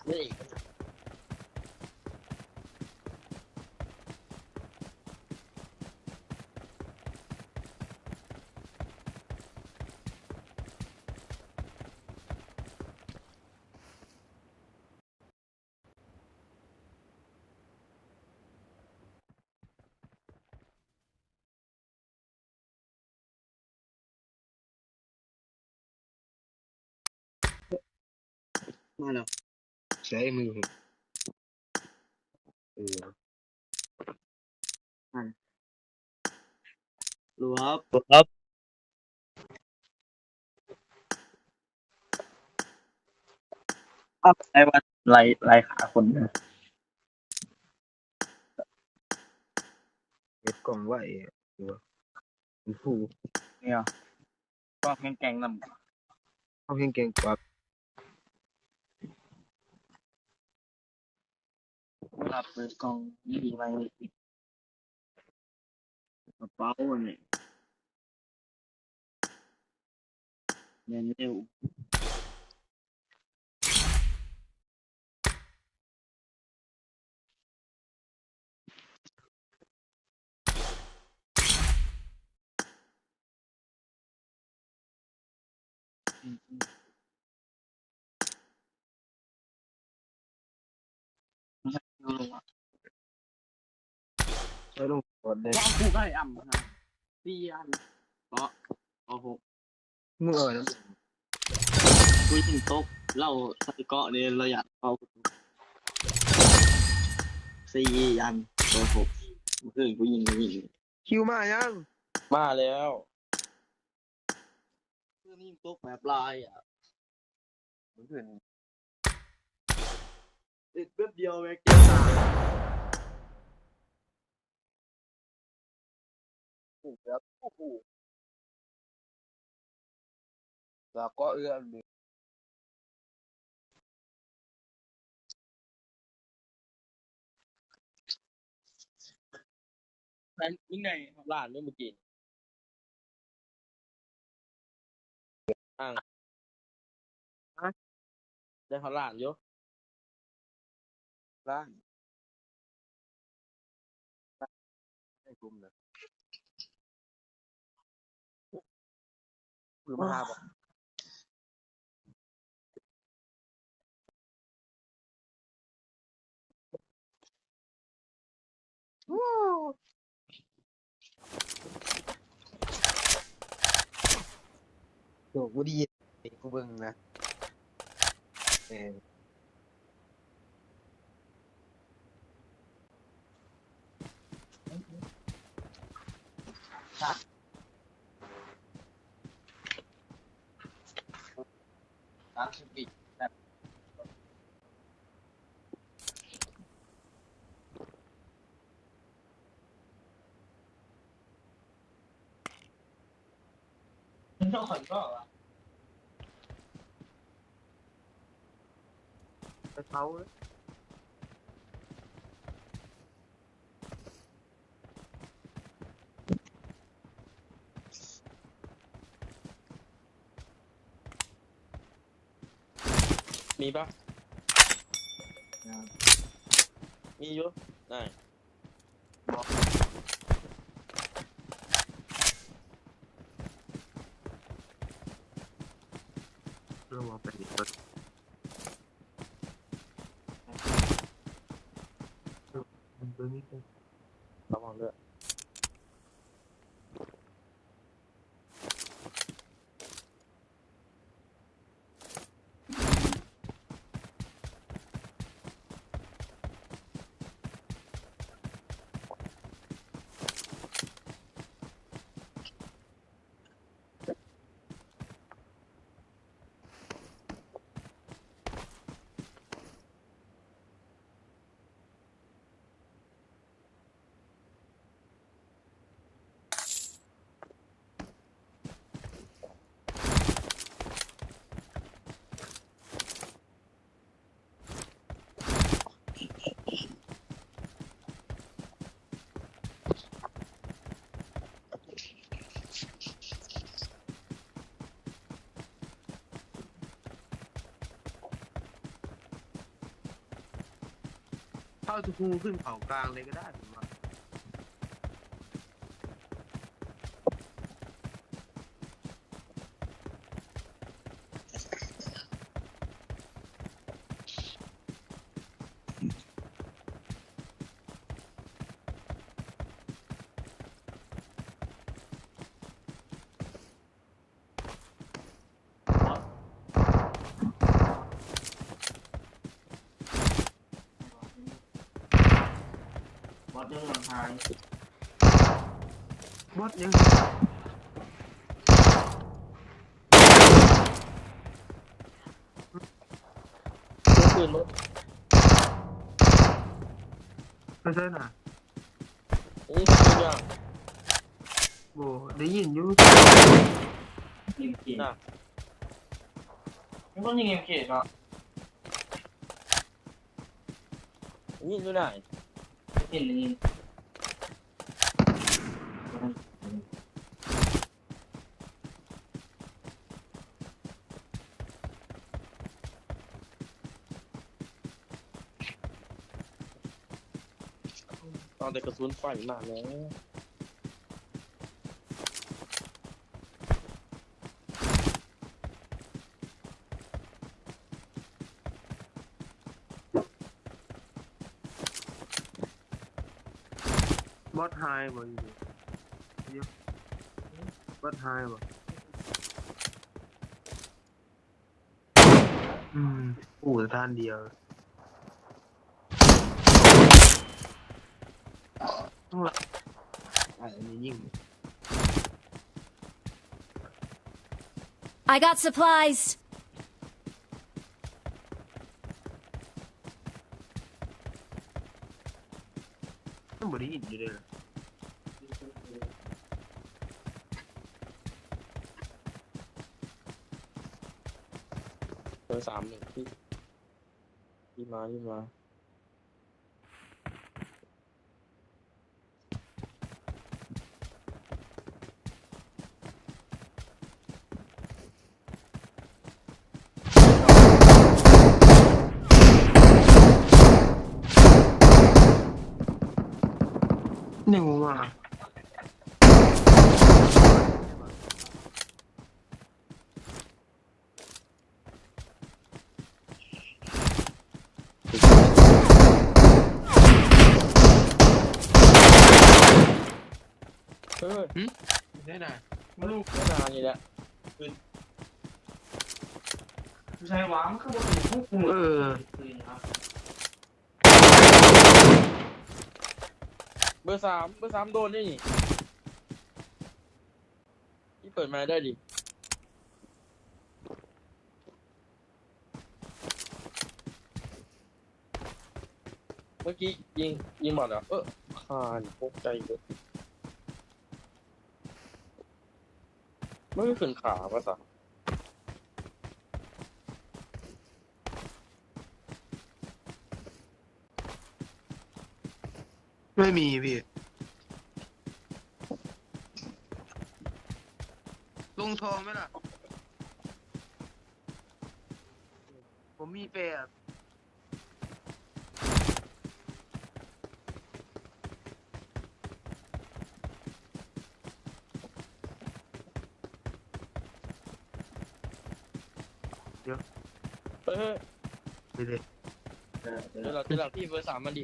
ไม่ได้อีกมาแล้ว ใช้มือผมเออ รู้ครับ ครับไอ้ว่าไล่ขาคนนะ เก็บกล่องไว้ตัวมันฟู เนี่ยก็แกงๆนำ เขาเพียงเก่งกว่า เวลาเปิดกล่องยี่ดีไปกระเป๋าเนี่ยเดินเร็วดูลงอ่ะ ไม่ต้องกดเลย ว่ากูก็ให้อ่ำนะ4 อันเปาะ6มึงเอาแล้ว กูยิงตกเล่าใส่เกาะเนี่ยเราอยากเอา4 อัน6เมื่อคืนกูยิง คิวมายัง มาแล้วเพื่อนยิงตกแบบลายอ่ะ เพื่อน ติดแป๊บเดียวแม็กเจอตาย แล้วก็เอื้อมเลย แฟนมึงไงหลานด้วยเมื่อกี้อ่างได้เขาหลานอยู่ ร้านให้กลุ่มนะคือมาหาบอก โหกูดีกูเบิ่งนะเออร้านสุกี้แบบ มันต้องขอนก็อ่ะ กระเช้าเลย มีปะมีอยู่ได้ เรื่องว่าเป็นรถตัวนี้เป็น ระวังด้วยเข้าทุกคู่ขึ้นเขากลางเลยก็ได้ผมว่าบอสยังหลังท้าย บอสยัง ปืนรถ ไม่ใช่น่ะ นี่คืออย่าง โบได้ยินอยู่ ยิงเกียร์มันก็ยิงเกมเกียร์เนาะยิงอยู่ไหนเห็นยิงตอนแต่กระสุนไฟมาแล้ว บอสไฮบ่อยู่ดิเยอะบอสไฮบ่โอ้ท่านเดียวต้องละอันนี้ยิ่ง I got supplies. ต้องบ่ได้ยินอยู่เลยล่ะ ร์สามหนึ่งที่มา หนึ่งมา ได้ไหนมาลูกได้นานนี่แหละผู้ชายหวานเขาบอกอยู่พวกกูเบอร์สามโดนนี่ที่เปิดมาได้ดิเมื่อกี้ยิงหมดเหรอคานพกใจเลยไม่ขึ้นขาภาษา ไม่มีพี่ลงทองไหมล่ะผมมีแปดไปเลย เดี๋ยวเราพี่เบอร์สามมันดิ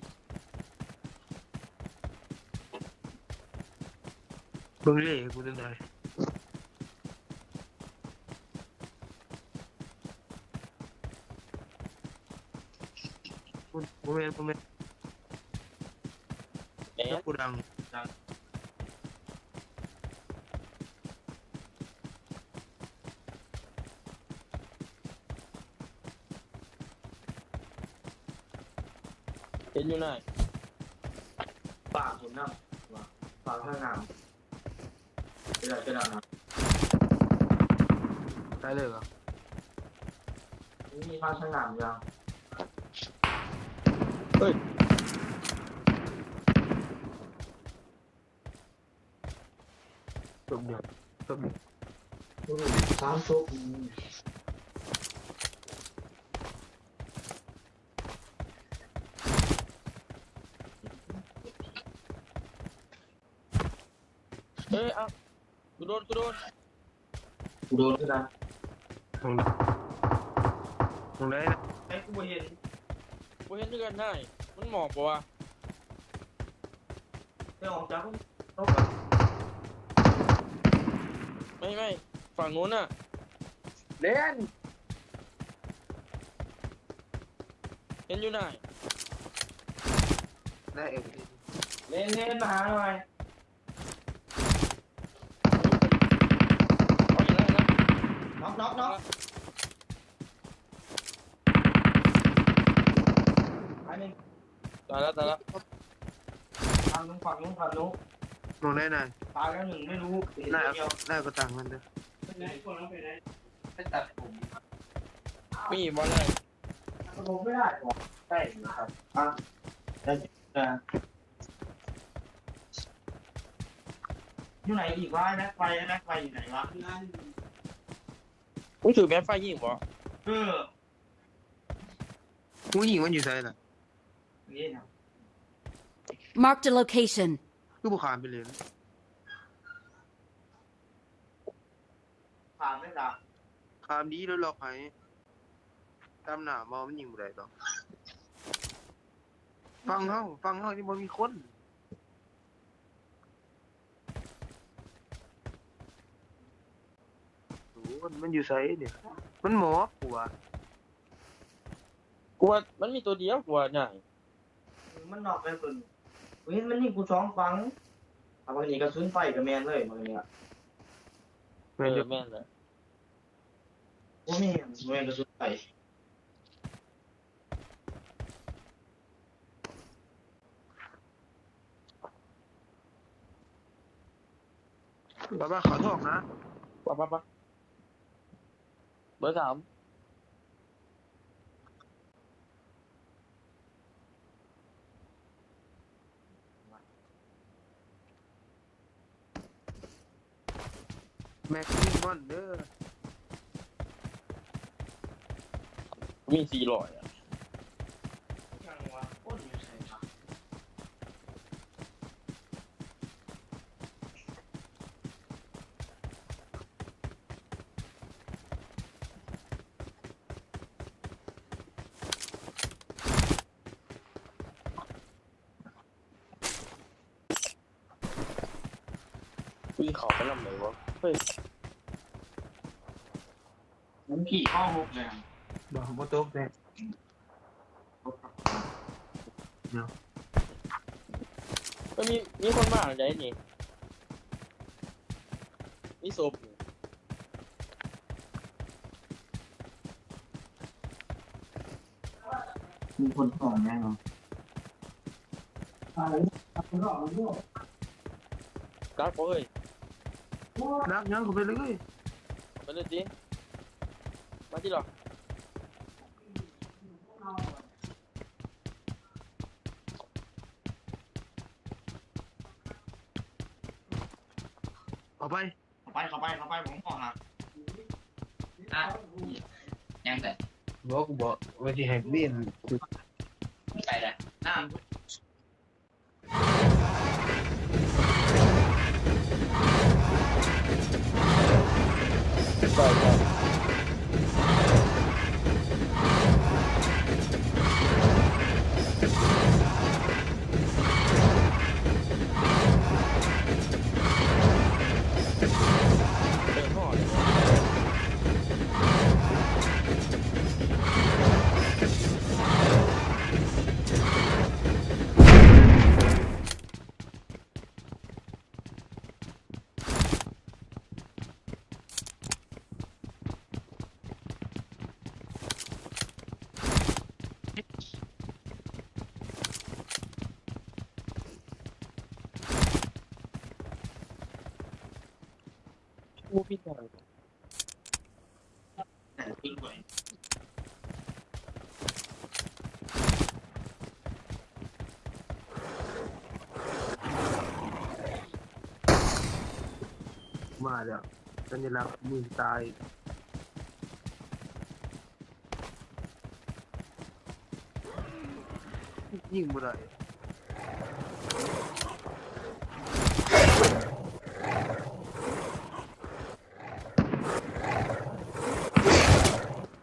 เบิ่งเลยกูจะได้กูเมนกูดังเห็นอยู่ไหน ปากผมนะปากข้างหน้าเป็นไรนะ ได้เลยเหรอ มีปากข้างหน้ายัง เฮ้ย จบเดียวจบ สามซุก เอากูโดน กูโดนขึ้นนะ ตรงไหนนะ ไอ้กูเห็น กูเห็นด้วยกันได้มันหมอบปะวะ ได้ออกจากตก ไม่ฝั่งนู้นน่ะ เล่น เห็นอยู่ไหน ได้เอง เล่นมาหาหน่อย เอาอีกแล้วนะ น็อกไอ้นี่ ตายแล้ว ฝั่งนู้นตรงไหนน่ะ ตายแล้วหนึ่งไม่รู้ ได้ก็ต่างกันเด้อ ไปตัดผม มีบอลเลย ผมไม่ได้ใช่ครับได้อยู่ไหนอีกวะแม็กไฟอยู่ไหนวะ มึงถือแม่ไฟยิงปะ ผู้หญิงมันอยู่ไสล่ะ นี่นะ Marked a location. คือบุคามไปเลย ถามไม่ได้ คามดีแล้วหลอกให้ตามหน้ามอมันยิงบ่ได้ดอกฟังเฮานี่บ่มีคนโอ้มันอยู่ไสเนี่ยมันหมอบกูว่า กูว่ามันมีตัวเดียวกูว่าใหญ่ มันนอกไปคนเห็นมันนี่กูสองฟังเอาบางทีก็ซื้อไฟกับแมนเลยบางทีอ่ะ แม่นอยู่ แม่นเลย ว่ามีแมนก็ซื้อไฟ บ้าขอโทษนะ ปะเบอร์สาม แม็กซิมอนเด้อ มี400อ่ะ ยังวะโคตรอยู่ใส่ปะ วิ่งเขาไปลำไหนวะเฮ้ย ผมขี่ข้อมุกเลยอะ บอกบ่ตกแน่ มันมีคนมาอะไรนี่มีศพอยู่ มีคนส่องแน่นอน กักบ่เฮ้ย นักยังเข้าไปเลย ไปเลยจิมาที่หรอ เอาไป เข้าไปผมขอหักอ่ะยังแต่ บอกกูบอกว่าสิให้เบี้ยน ไปเลยน้า ใช่ใช่เป็นห่อเลยมูพี่ทาง แต่ขึ้นไป มาแล้วสัญลักษณ์มือตายยิงบ่ได้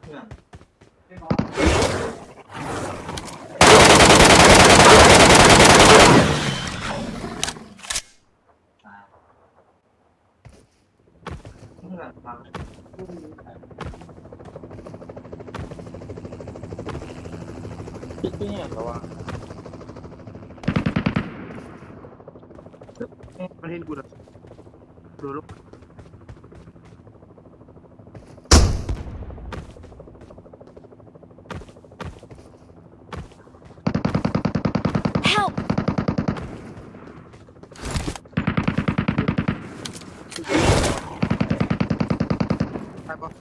เพื่อน เพื่อนฟัง พี่พี่เห็นแล้วว่า มันเห็นกูแล้วโดนลบ Help! ใช่ปะ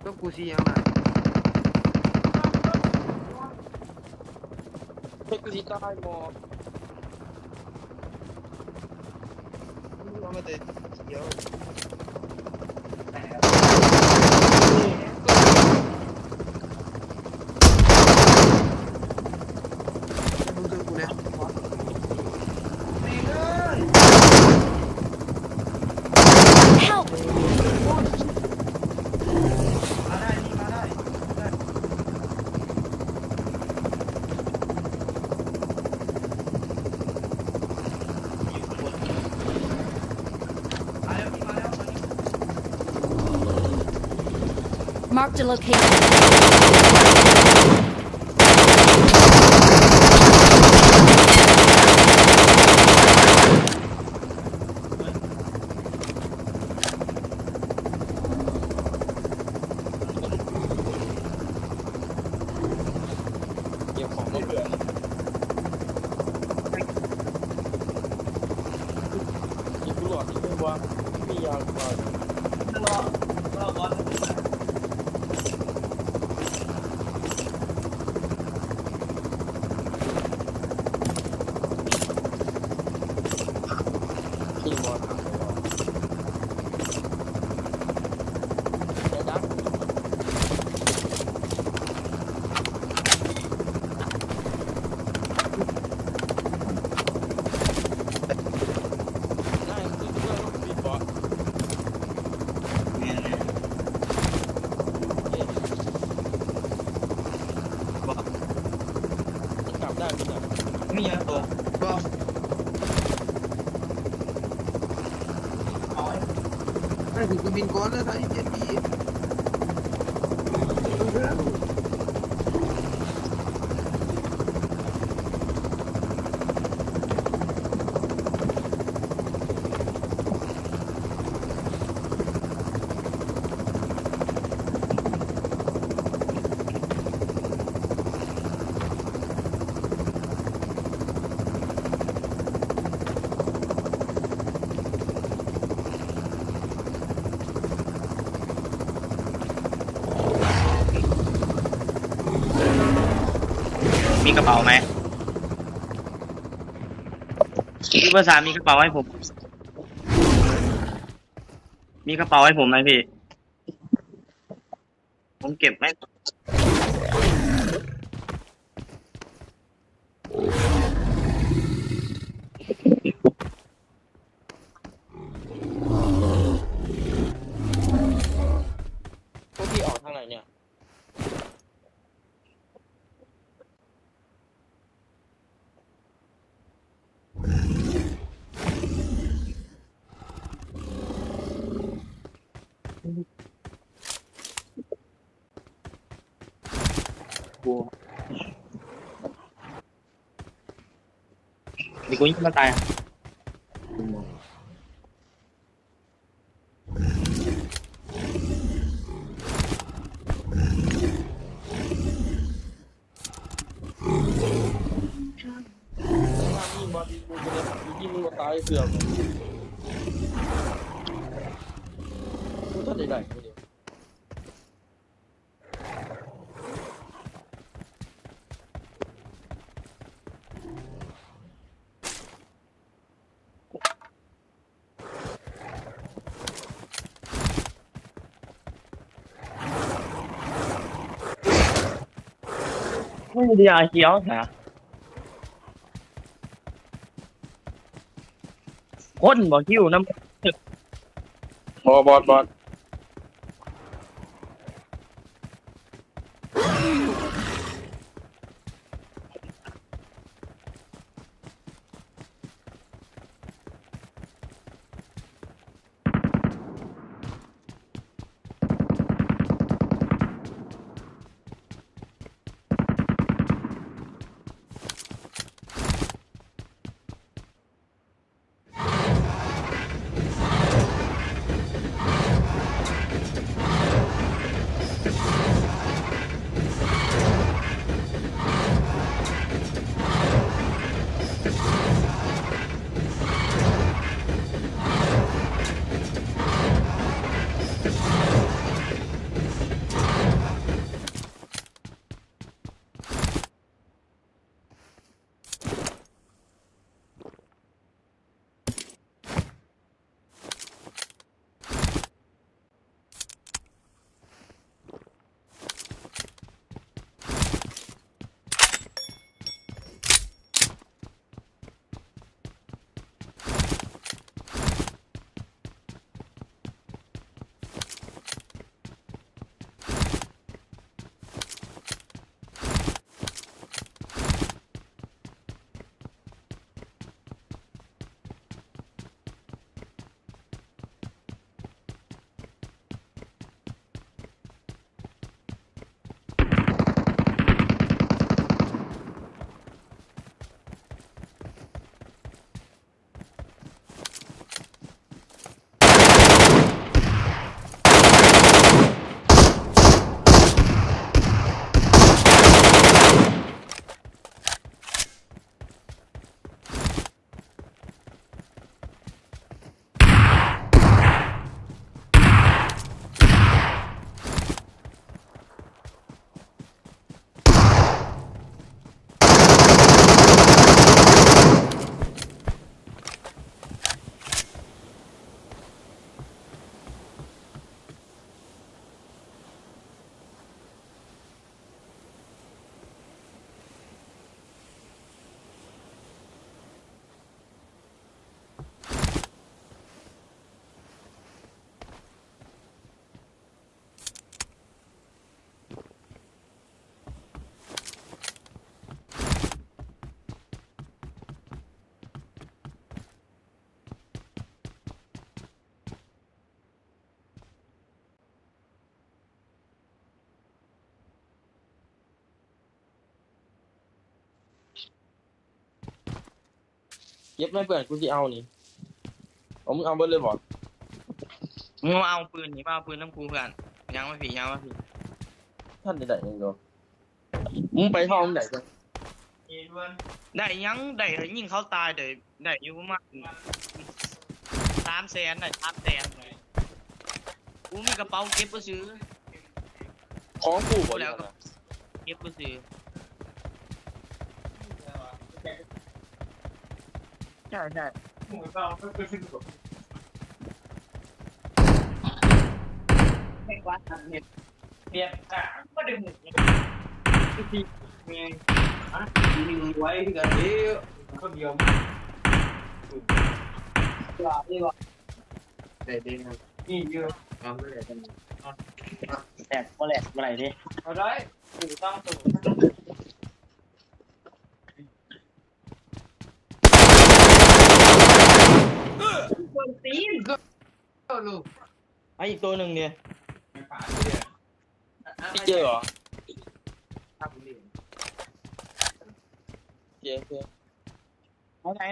ต้องกูสิยังไง เฮ้ยกูที่ใต้หมอ เอามาแต่เขียวมึงเจอกูเนี่ย Help! มาได้นี่มาได้ มาแล้วมาแล้ว Marked a location. ได้พี่ได้ มีอย่างตัวก็เอาไว้ ให้ถึงจะบินก้อนแล้วถ้าอีก7 ปีมีกระเป๋าไหมพี่เบอร์ 3มีกระเป๋าให้ผม มีกระเป๋าให้ผมไหมพี่ ผมเก็บไหม พวกพี่ออกทางไหนเนี่ยดีกูยิงมันตาย ยิงบอลยิงกูจะได้ยิงมึงมาตายเสือกกูถ้าได้ไม่เดียวไม่ดีอาเขียวนะคนบอกคิวน้ำ บอล เย็บไม่เปื่อนกูจะเอานี่เอามึงเอาเบิดเลยบ่มึงเอาปืนนี่มาเอาปืนน้ำกูเพื่อนยังไม่ผีท่านได้ยังเดียวมึงไปห้องไหนกันได้ยังได้ยิงเขาตายได้อยู่ประมาณ300,000ได้300,000เลยกูมีกระเป๋าเก็บไปซื้อของกูหมดแล้วเก็บไปซื้อใช่ไม่วัดเน็ตเรียบก็ได้หมดที่มีมีไว้ที่กันเดียวคนเดียวได้นี่เยอะเอาไม่ได้แตกก็แหลกอะไรดิเอาได้ถูกต้องถูกคนตีนก็ลูกไอ้อีกตัวหนึ่งเนี่ยที่เจอเหรอเจอไห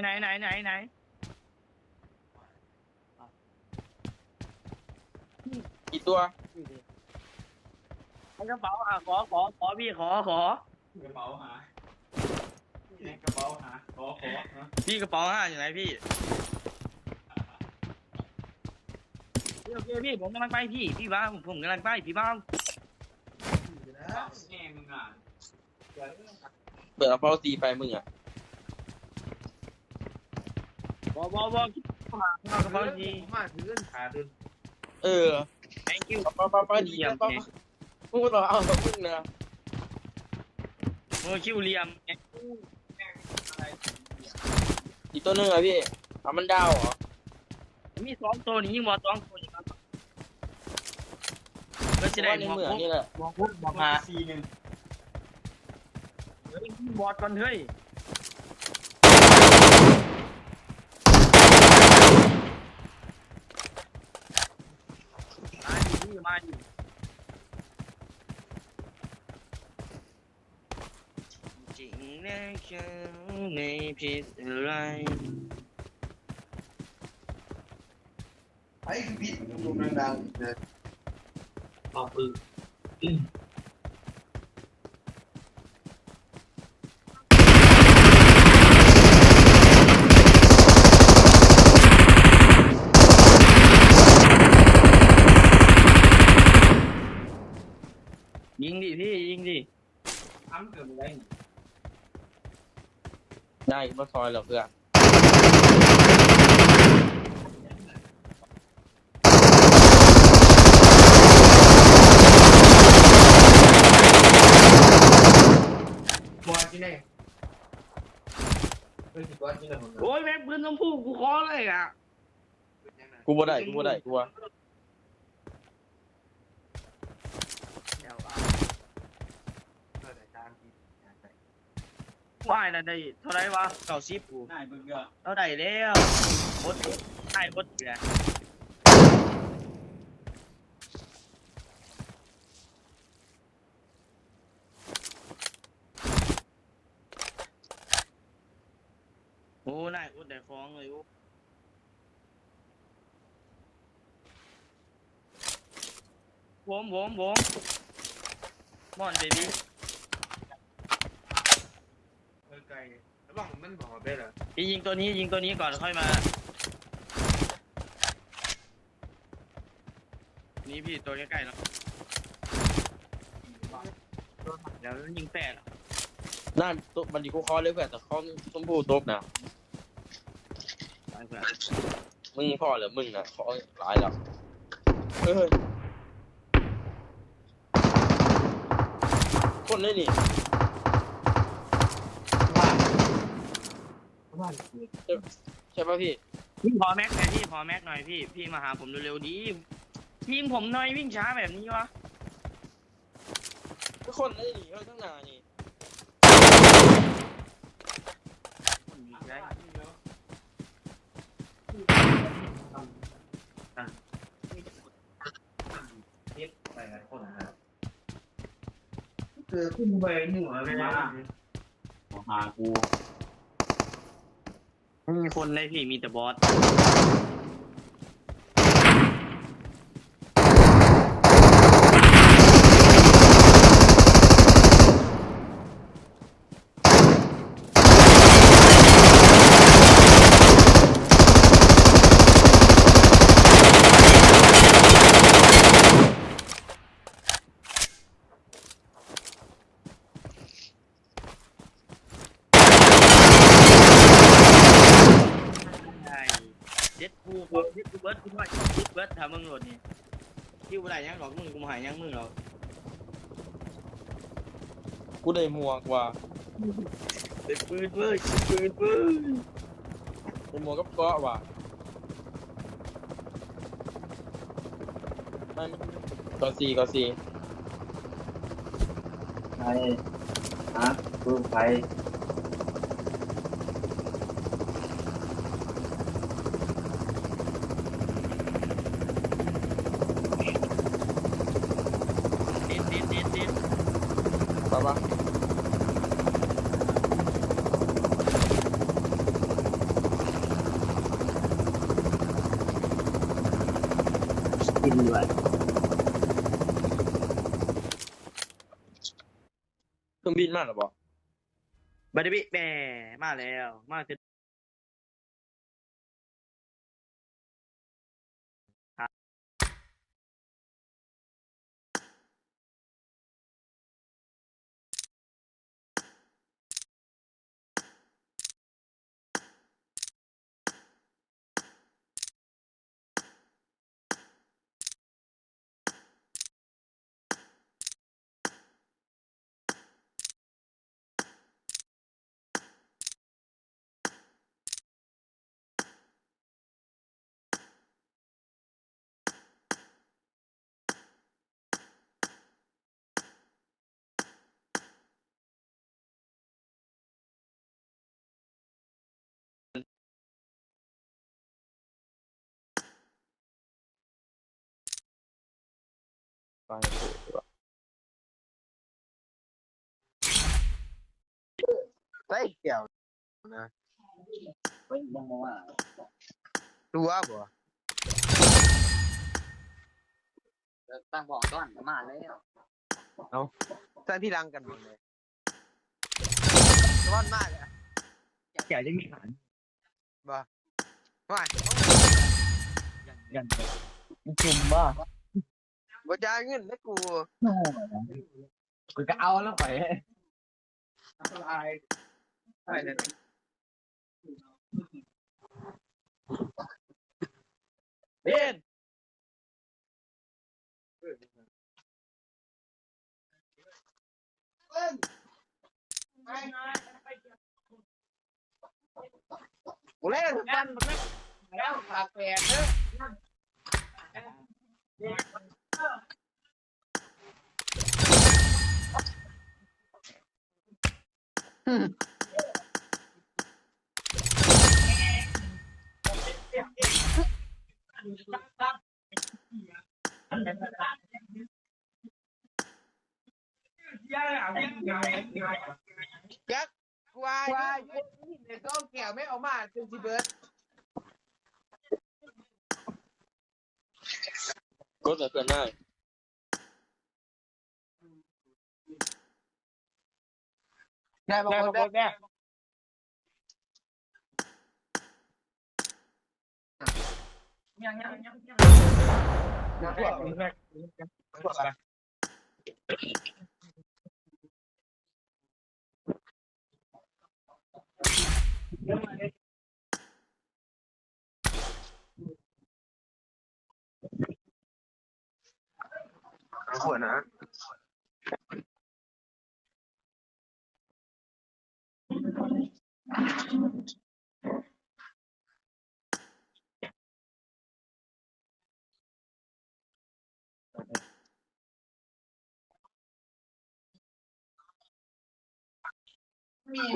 นกี่ตัวไอ้กระเป๋าขอพี่ขอกระเป๋าหาพี่กระเป๋า5อยู่ไหนพี่โอเคพี่ผมกำลังไปพี่บ้าผมกำลังไปพี่บ้าเปิดเอาเป้าตีไปมึงอ่ะบอคิดมาเอากระเป๋าตีมาถือขาดึงthank you ป้าดีป้ามึงต้องเอากับมึงนะมึงคิวเลียมอีกตัวนึงอ่ะพี่มันดาวเหรอมี2ตัวนี่ยิงบอล2ตัวนี่ครับก็จะได้ในเมืองนี่แหละบอกมา4-1บอลกันเฮ้ยมาดิจริงแล้วฉันไม่ผิดอะไรไอ้บิดลมดังๆนะออกปืนยิงดิพี่ยิงดิทำเกิดอะไรได้มาซอยเหรอเพื่อนบอลที่ไหนโอ้ยแม่ปืนน้ำพุกูขอเลยอ่ะ กูบ่ได้กูว่าว่ายน่ะได้เท่าไรวะ90กูได้เบิ่งเด้อเท่าได้แล้วหมดได้หมดอยู่แล้วโอ้นายอุดได้ฟ้องเลยผมมอนเบบี้ไกลแล้วบอกมันบอกได้เหรอ พี่ยิงตัวนี้ก่อนค่อยมานี่พี่ตัวใกล้ๆแล้วเดี๋ยวยิงแตกนั่นตัวมันดีกูคอเลยเพื่อนแต่คอชมพูตกนะมึงพอเหรอมึงนะคอหลายแล้วคนเลยนี่ใช่ป่ะพี่พอแม็กหน่อยพี่พอแม็กหน่อยพี่มาหาผมเร็วๆดียิงผมหน่อยวิ่งช้าแบบนี้วะทุกคนเลยนี่ข้างหน้านี่คือขึ้นไปหนึ่งอะไรนะหากู ไม่มีคนเลยพี่มีแต่บอสใช่เด็ดกูบอกเด็ดกูเบิร์ดกูว่าเด็ดเบิร์ดทำมึงโหลดนี่คิวอะไรยังหรอกมึงกูมาหายยังมึงหรอกกูได้หมวกว่ะได้ปืนเว้ยปืนเว้ยได้หมวกกับเกาะว่ะมันก่อนสี่ไปฮะกูไป เด็ดป่ะปะ กินด้วย เครื่องบินมาหรอบอกบัดดี้แหมมาแล้วมาเสร็จไปโอ้ ใส่แก้วนะ ไม่ยังมองว่า ตัวบ่ ตั้งบอกก่อนมาแล้ว ใส่ที่รังกันหมดเลยร้อนมากอะ แก่จะมีฐาน บ่ว่า ยันมันจุ่มป่ะ บ่จ่ายเงินแล้วกู กูก็เอาแล้วไปอะไรอะไรเนี่ย เด่น กูเล่นกัน แล้วปากแปดเด้อ ยักษ์กูว่าอยู่ในซองแก้วไม่เอามาจนสิเบิด กดแต่เพื่อนได้ ได้บ่คนได้ หัวนะ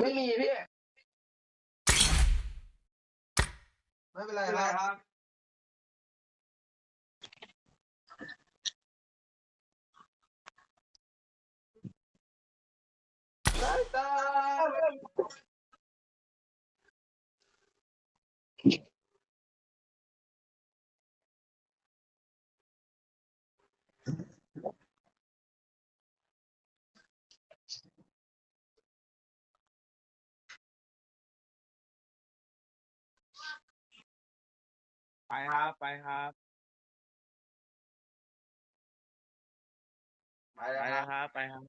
ไม่มีพี่ ไม่เป็นไรครับ ได้ ไปครับไปครับไปเลยครับไปครับ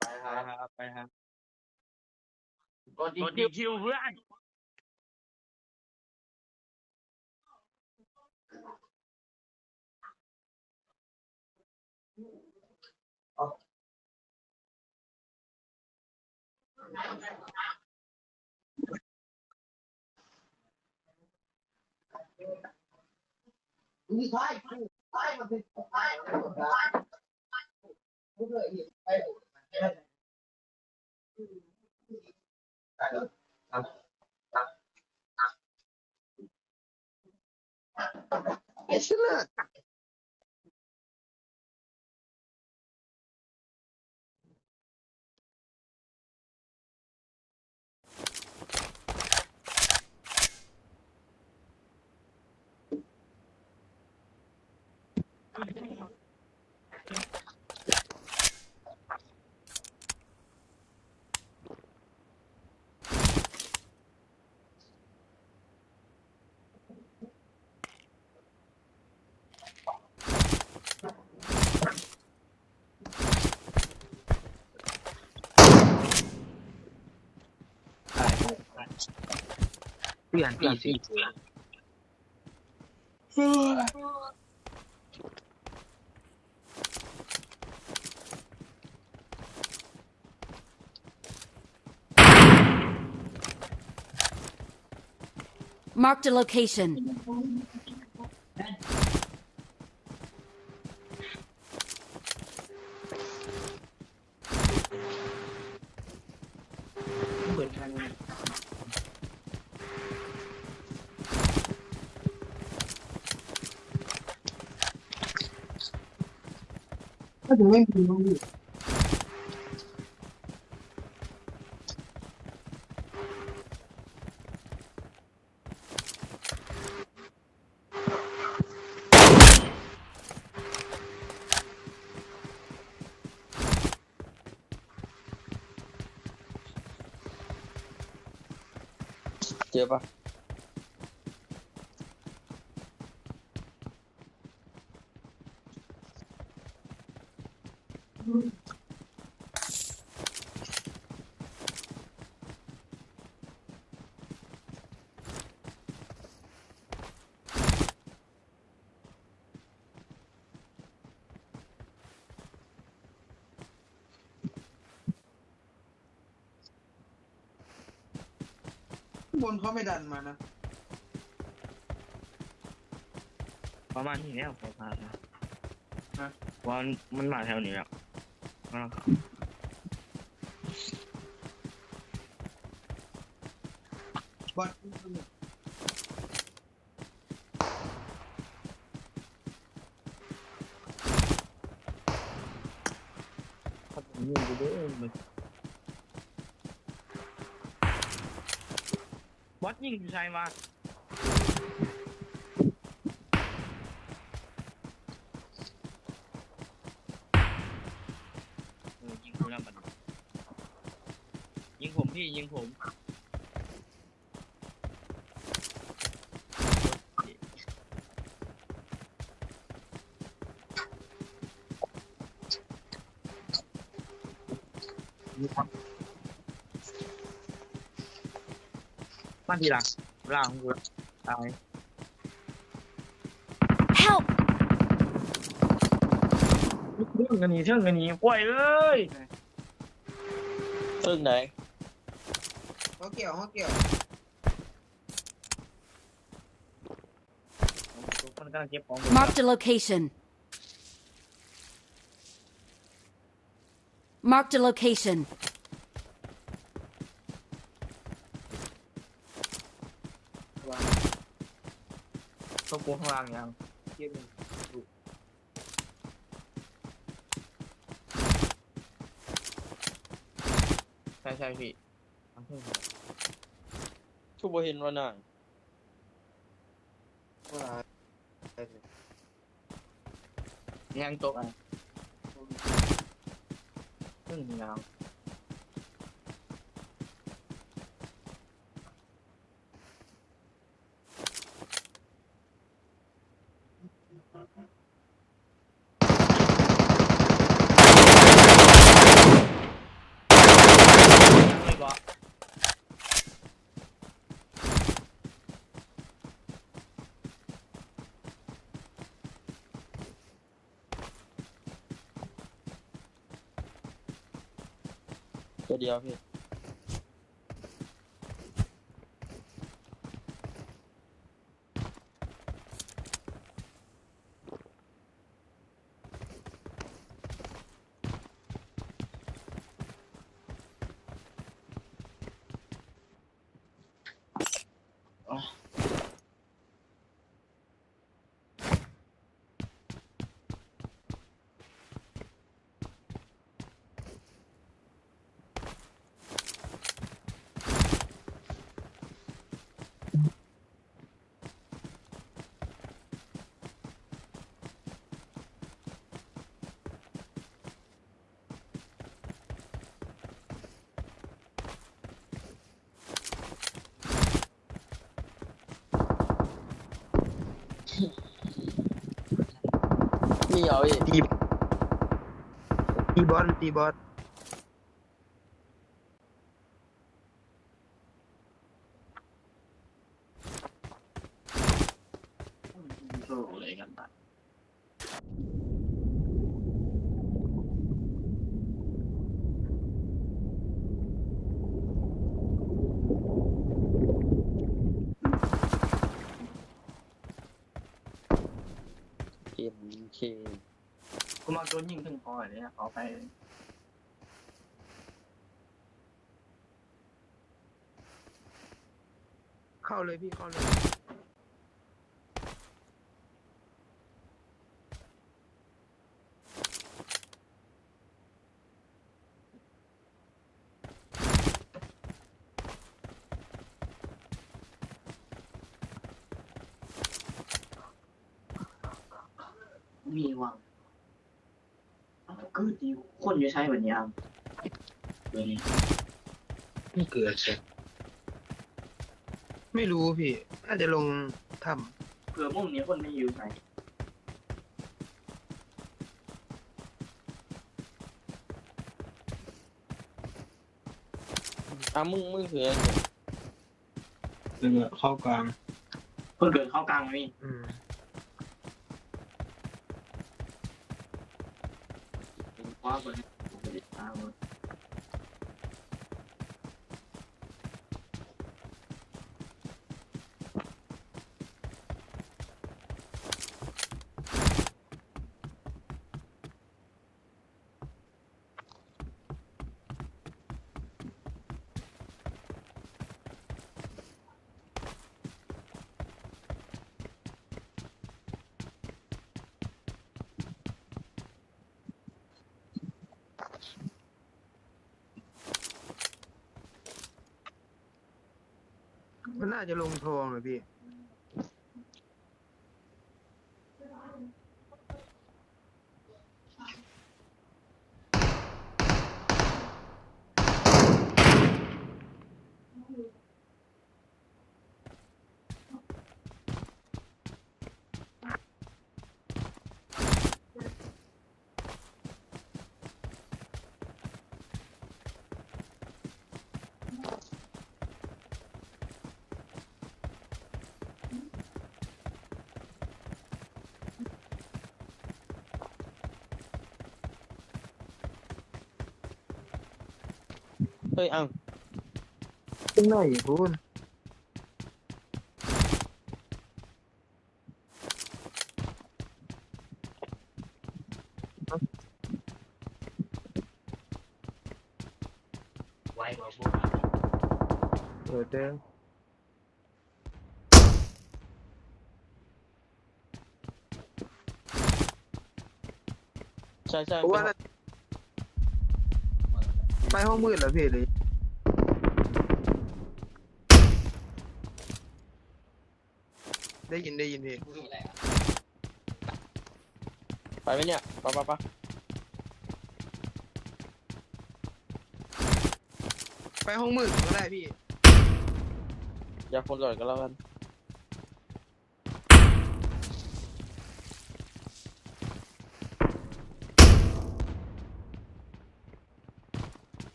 ไปครับไปครับกดดีคิวเพื่อน เปลี่ยนสิ Marked a location. เปิดทางเจอปะบนเขาไม่ดันมานะประมาณนี้แล้วประมาณนะว่ามันมาแถวนี้แล้วบอลครับผมยิงไปด้วยบอสยิงใช่มายิงกูแล้วมันยิงผมพี่ยิงผมบ้านทีหลังล่างกูตาย Help! เรื่องกันนี้ปล่อยเลยเรื่องไหนเขาเกี่ยวมันกำลังเก็บของ Marked a location. Marked a location. ต้องกูข้างล่างยังเก็บมันใช่พี่ทุบเห็นว่าน่ะยังตกอ่ะยาว ตัวเดียวพี่มีเหรอพี่ ตีบอสตีบอส โซ่เลยกันตัด เอ็มเค กูมาโดนยิงถึงคอเลยนะขอไป เข้าเลยพี่เข้าเลย มีว่ะก็ดีคนจะใช้แบบนี้อ่ะเดี๋ยวนี้ ไม่เกิดไม่รู้พี่น่าจะลงถ้ เผื่อมุมนี้คนไม่อยู่ไหน มึงคือ เรือเข้ากลาง คนเกิดเข้ากลางไหม ำว่าคนเกิดตาม มันน่าจะลงทองเลยพี่เฮ้ยเอา ขึ้นไหนคุณ ไว้กว่าพวก เปิดเด้อ ใช่ เพราะว่าน่ะไปห้องมืดเหรอพี่เลยได้ยินพี่ ไปไหมเนี่ยปะ ไปห้องมืดก็ได้พี่ อยากคนก่อนก็แล้วกัน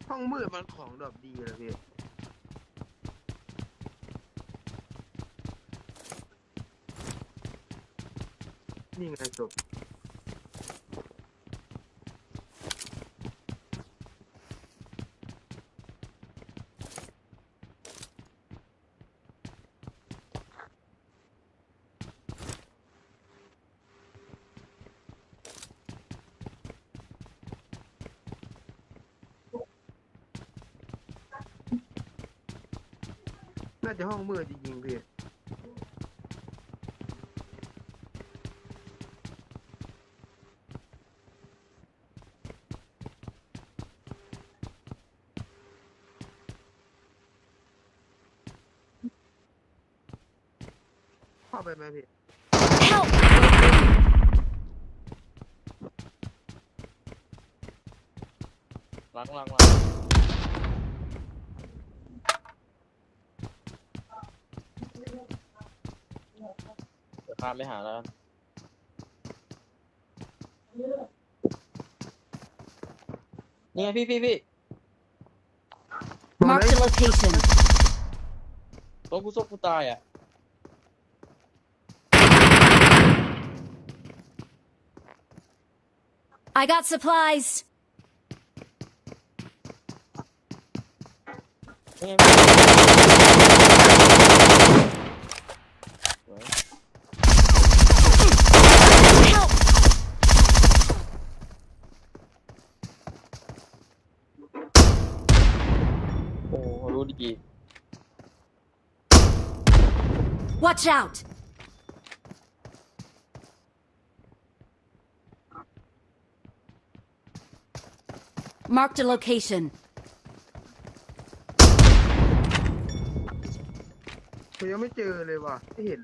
ห้องมืดมันของดอกดีเหรอพี่ นี่ไงจบน่าจะห้องมืดจริงๆพี่ เข้าไปไหมพี่ Help! หลังเดี๋ยวข้ามไปหาแล้วนี่ไงพี่ Marked a location. ตัวกูซบกูตายอ่ะ I got supplies. นี่ไงสวย Help! โอ้รู้ดี Watch out! Marked a location. ผมยังไม่เจอเลยว่ะไม่เห็น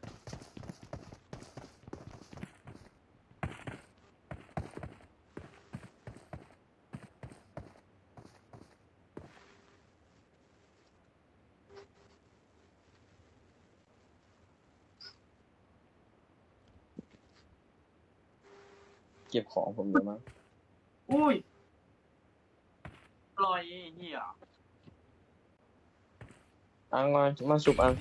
เก็บของผมเยอะมาก อุ้ยลอยไอ้เหี้ย อังมาสุบอัง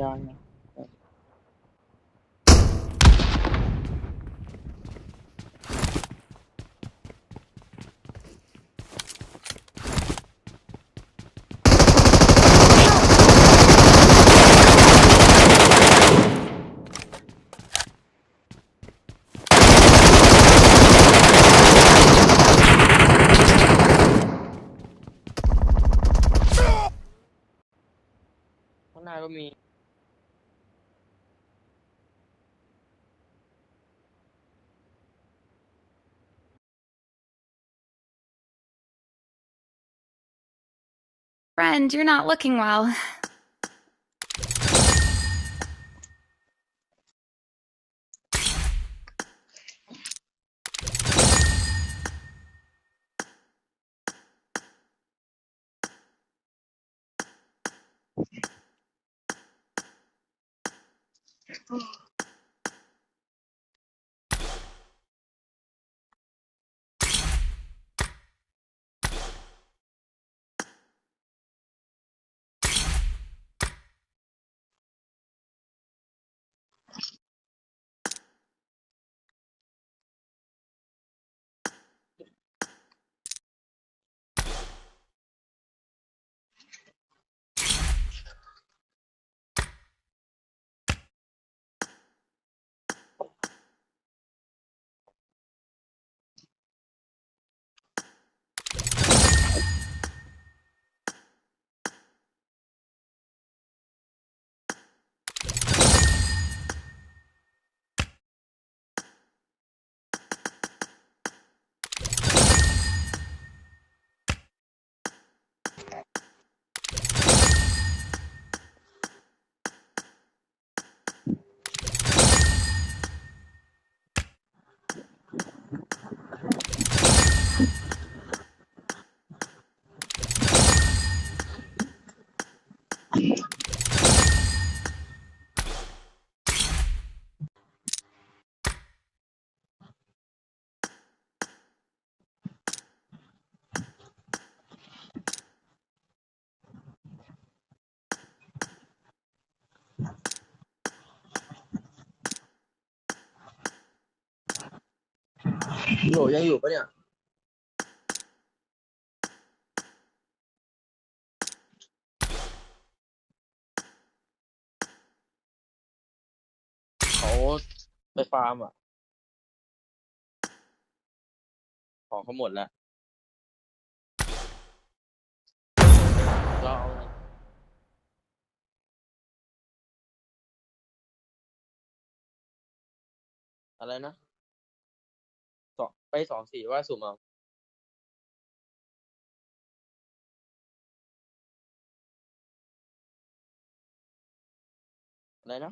ยาว ข้างหน้าก็มี Friend, you're not looking well. โหลยังอยู่ปะเนี่ยเขาไปฟาร์มอ่ะของเขาหมดแล้วเราเอาไงอะไรนะไป24ว่าสุ่มเอาอะไรนะ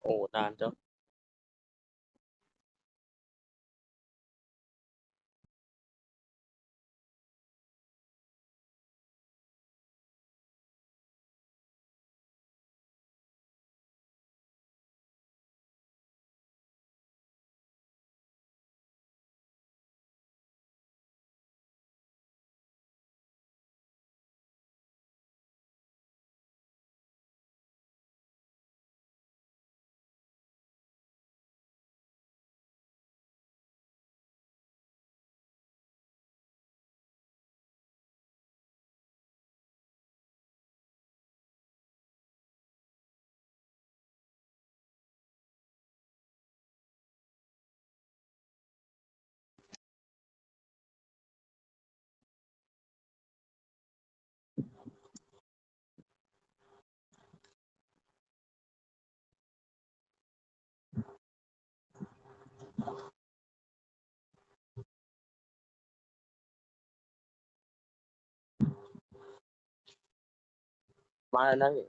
โอ้นานจังมาแล้วนะพี่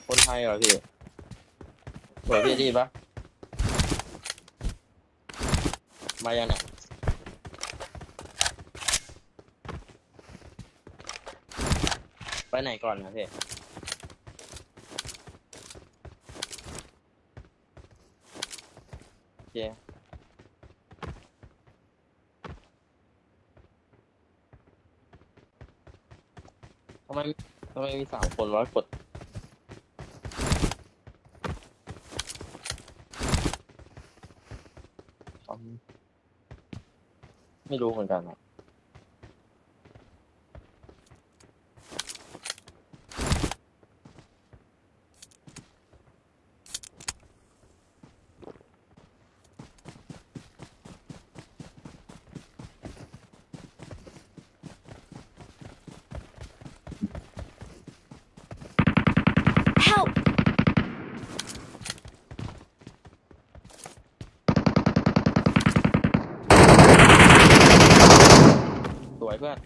คนไทยเหรอพี่เปิดพี่ดีปะมายังเนี่ยไปไหนก่อนนะพี่โอเคทำไมทำไมมี3 คนวะกดไม่รู้เหมือนกันอะ Help! วยเพื่อน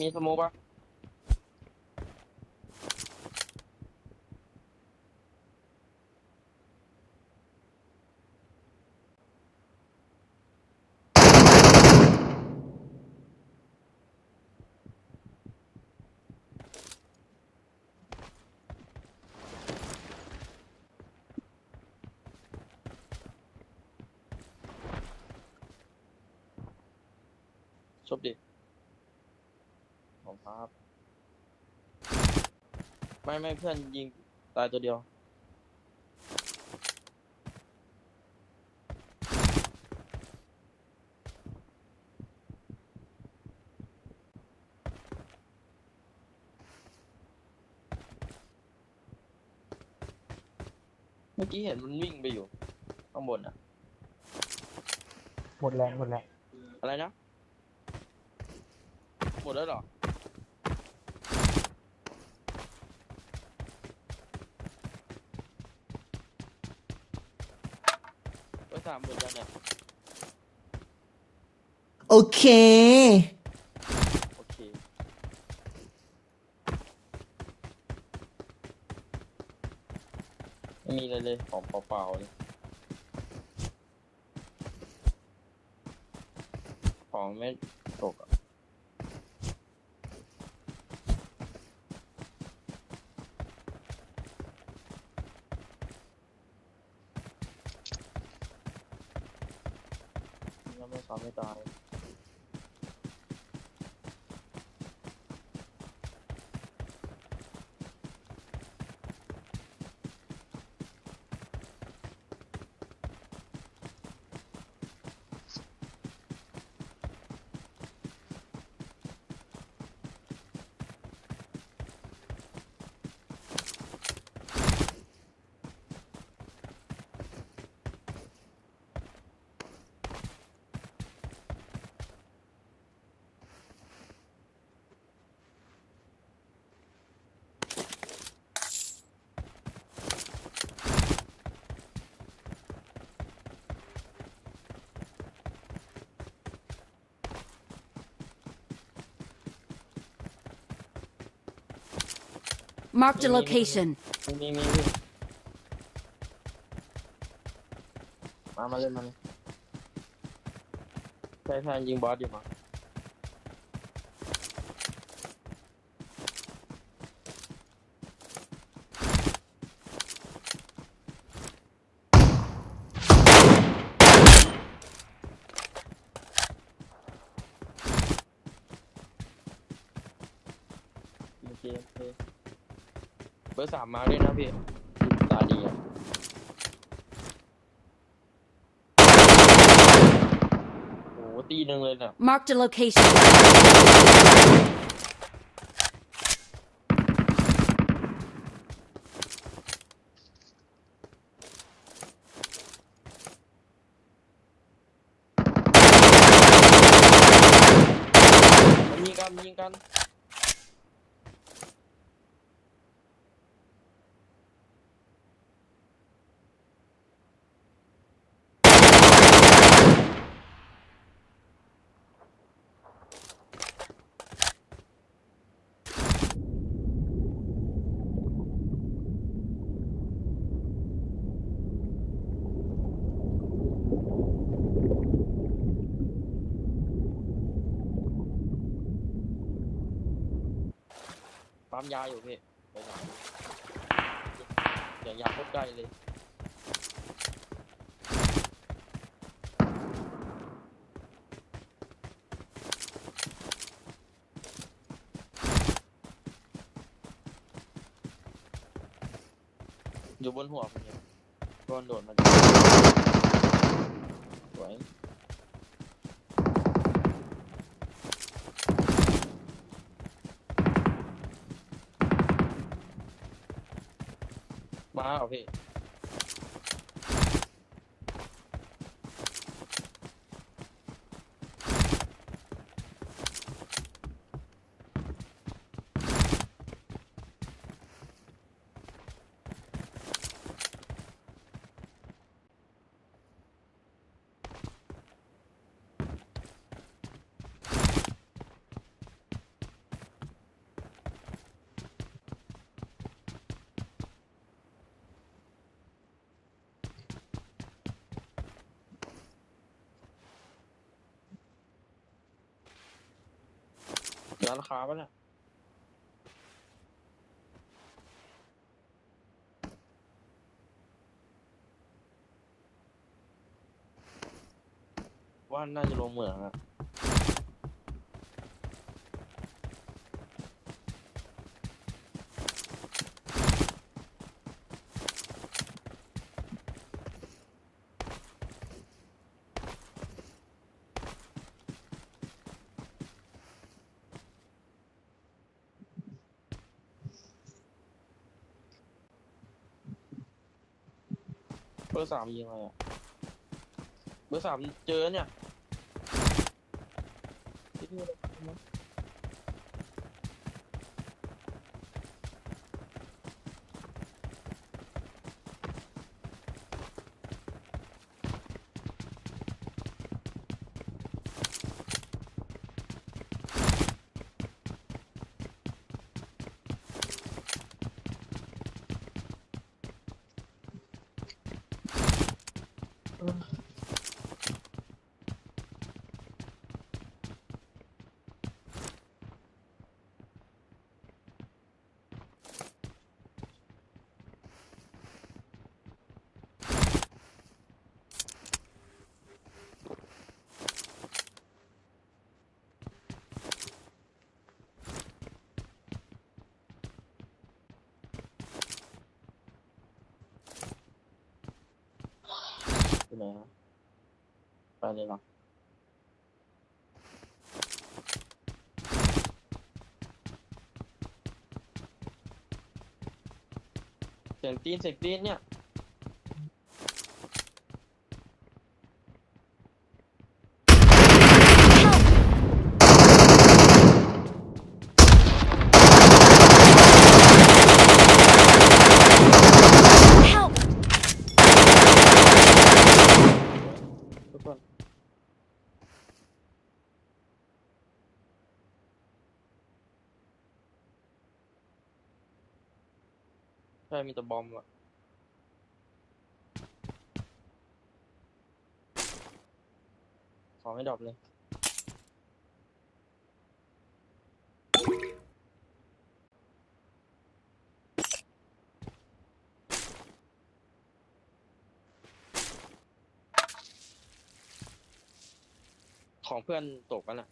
มีสโมกปะชบดิผมครับไม่เพื่อนยิงตายตัวเดียวเมื่อกี้เห็นมันวิ่งไปอยู่ข้างบนอะ หมดแรงหมดแรง อะไรนะหมดแล้วเหรอเบอร์ 3หมดยังเนี่ย โอเค โอเคไม่มีเลยของเปล่าๆเลยของไม่ตกอะยังไม่ซ้ำไม่ตาย Marked a location. มีมาเลยใช่แทนยิงบอสอยู่มาโอเคเบอร์ 3มาด้วยนะพี่ตาดีอ่ะโอ้ตีหนึ่งเลยน่ะ Marked a location. มันยิงกัน ปั๊มยาอยู่พี่ไปไหนอย่ายาโคตรใกล้เลยอยู่บนหัวผมเนี่ยโดนโดดมาสวยมาเหรอพี่ ร้านค้าปะเนี่ยว่าน่าจะลงเหมืองอะเบอร์ 3ยิงอะไรอะเบอร์ 3เจอเนี่ยที่นี่เลยมั้งไปไหนฮะไปเลยเหรอเสียงตีนเนี่ย Help! ทุกคนใช่มีแต่บอมอะของให้ดรอปเลยของเพื่อนตกกันอะ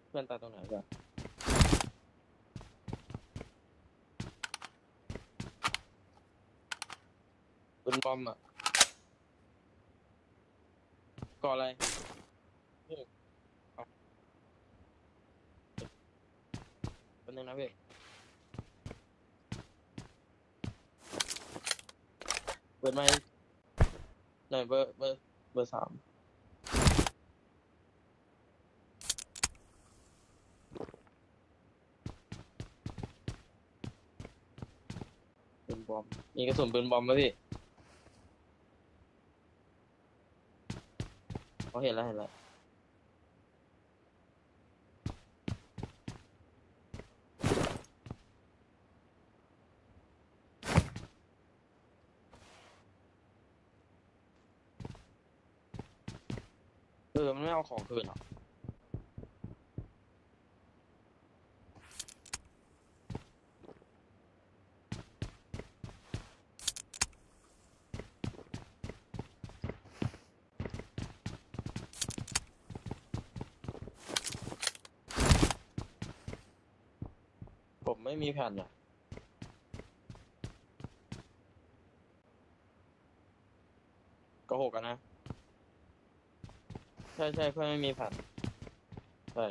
เพื่อนตายตรงไหนกันปืนบอมอะก่ออะไรนี่เอาเป็นนึงนะพี่เปิดไมค์หน่อยเบอร์ 3ปืนบอมมีกระสุนปืนบอมไหมพี่เขาเห็นแล้วมันไม่เอาของคืนหรอผมไม่มีแผ่นอ่ะก็หกกันนะใช่เพื่อนไม่มีแผ่นใช่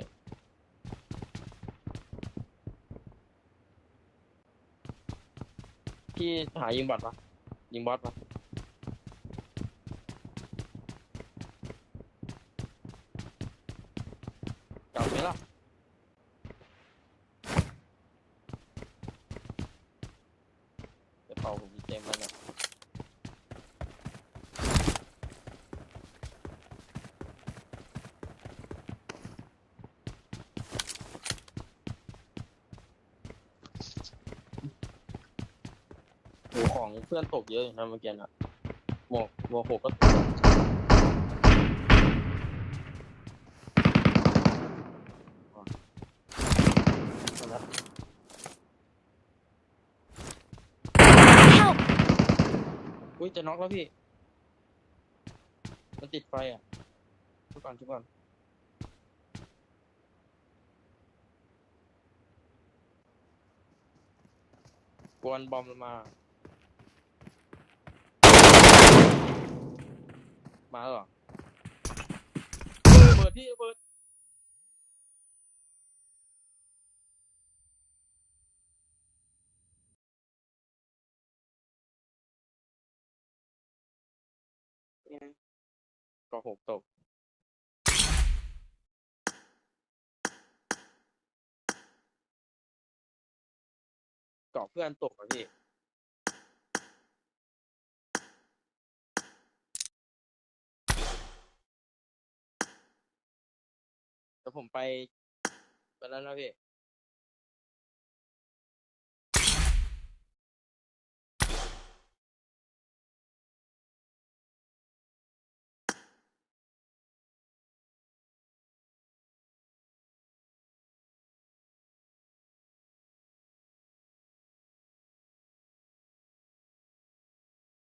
พี่หายิงบอทปะยิงบอสปะกลับไหมล่ะกระเป๋าผมมีเต็มแล้วเนี่ยโหของเพื่อนตกเยอะอยู่นะเมื่อกี้นะหมวกหกก็ อุ้ยจะน็อกแล้วพี่ มันติดไฟอ่ะชุบก่อนชุบก่อนกวนบอมมาแล้วเหรอเปิดพี่เปิดก็หกตกเกาะเพื่อนตกอ่ะพี่เดี๋ยวผมไปแล้วนะพี่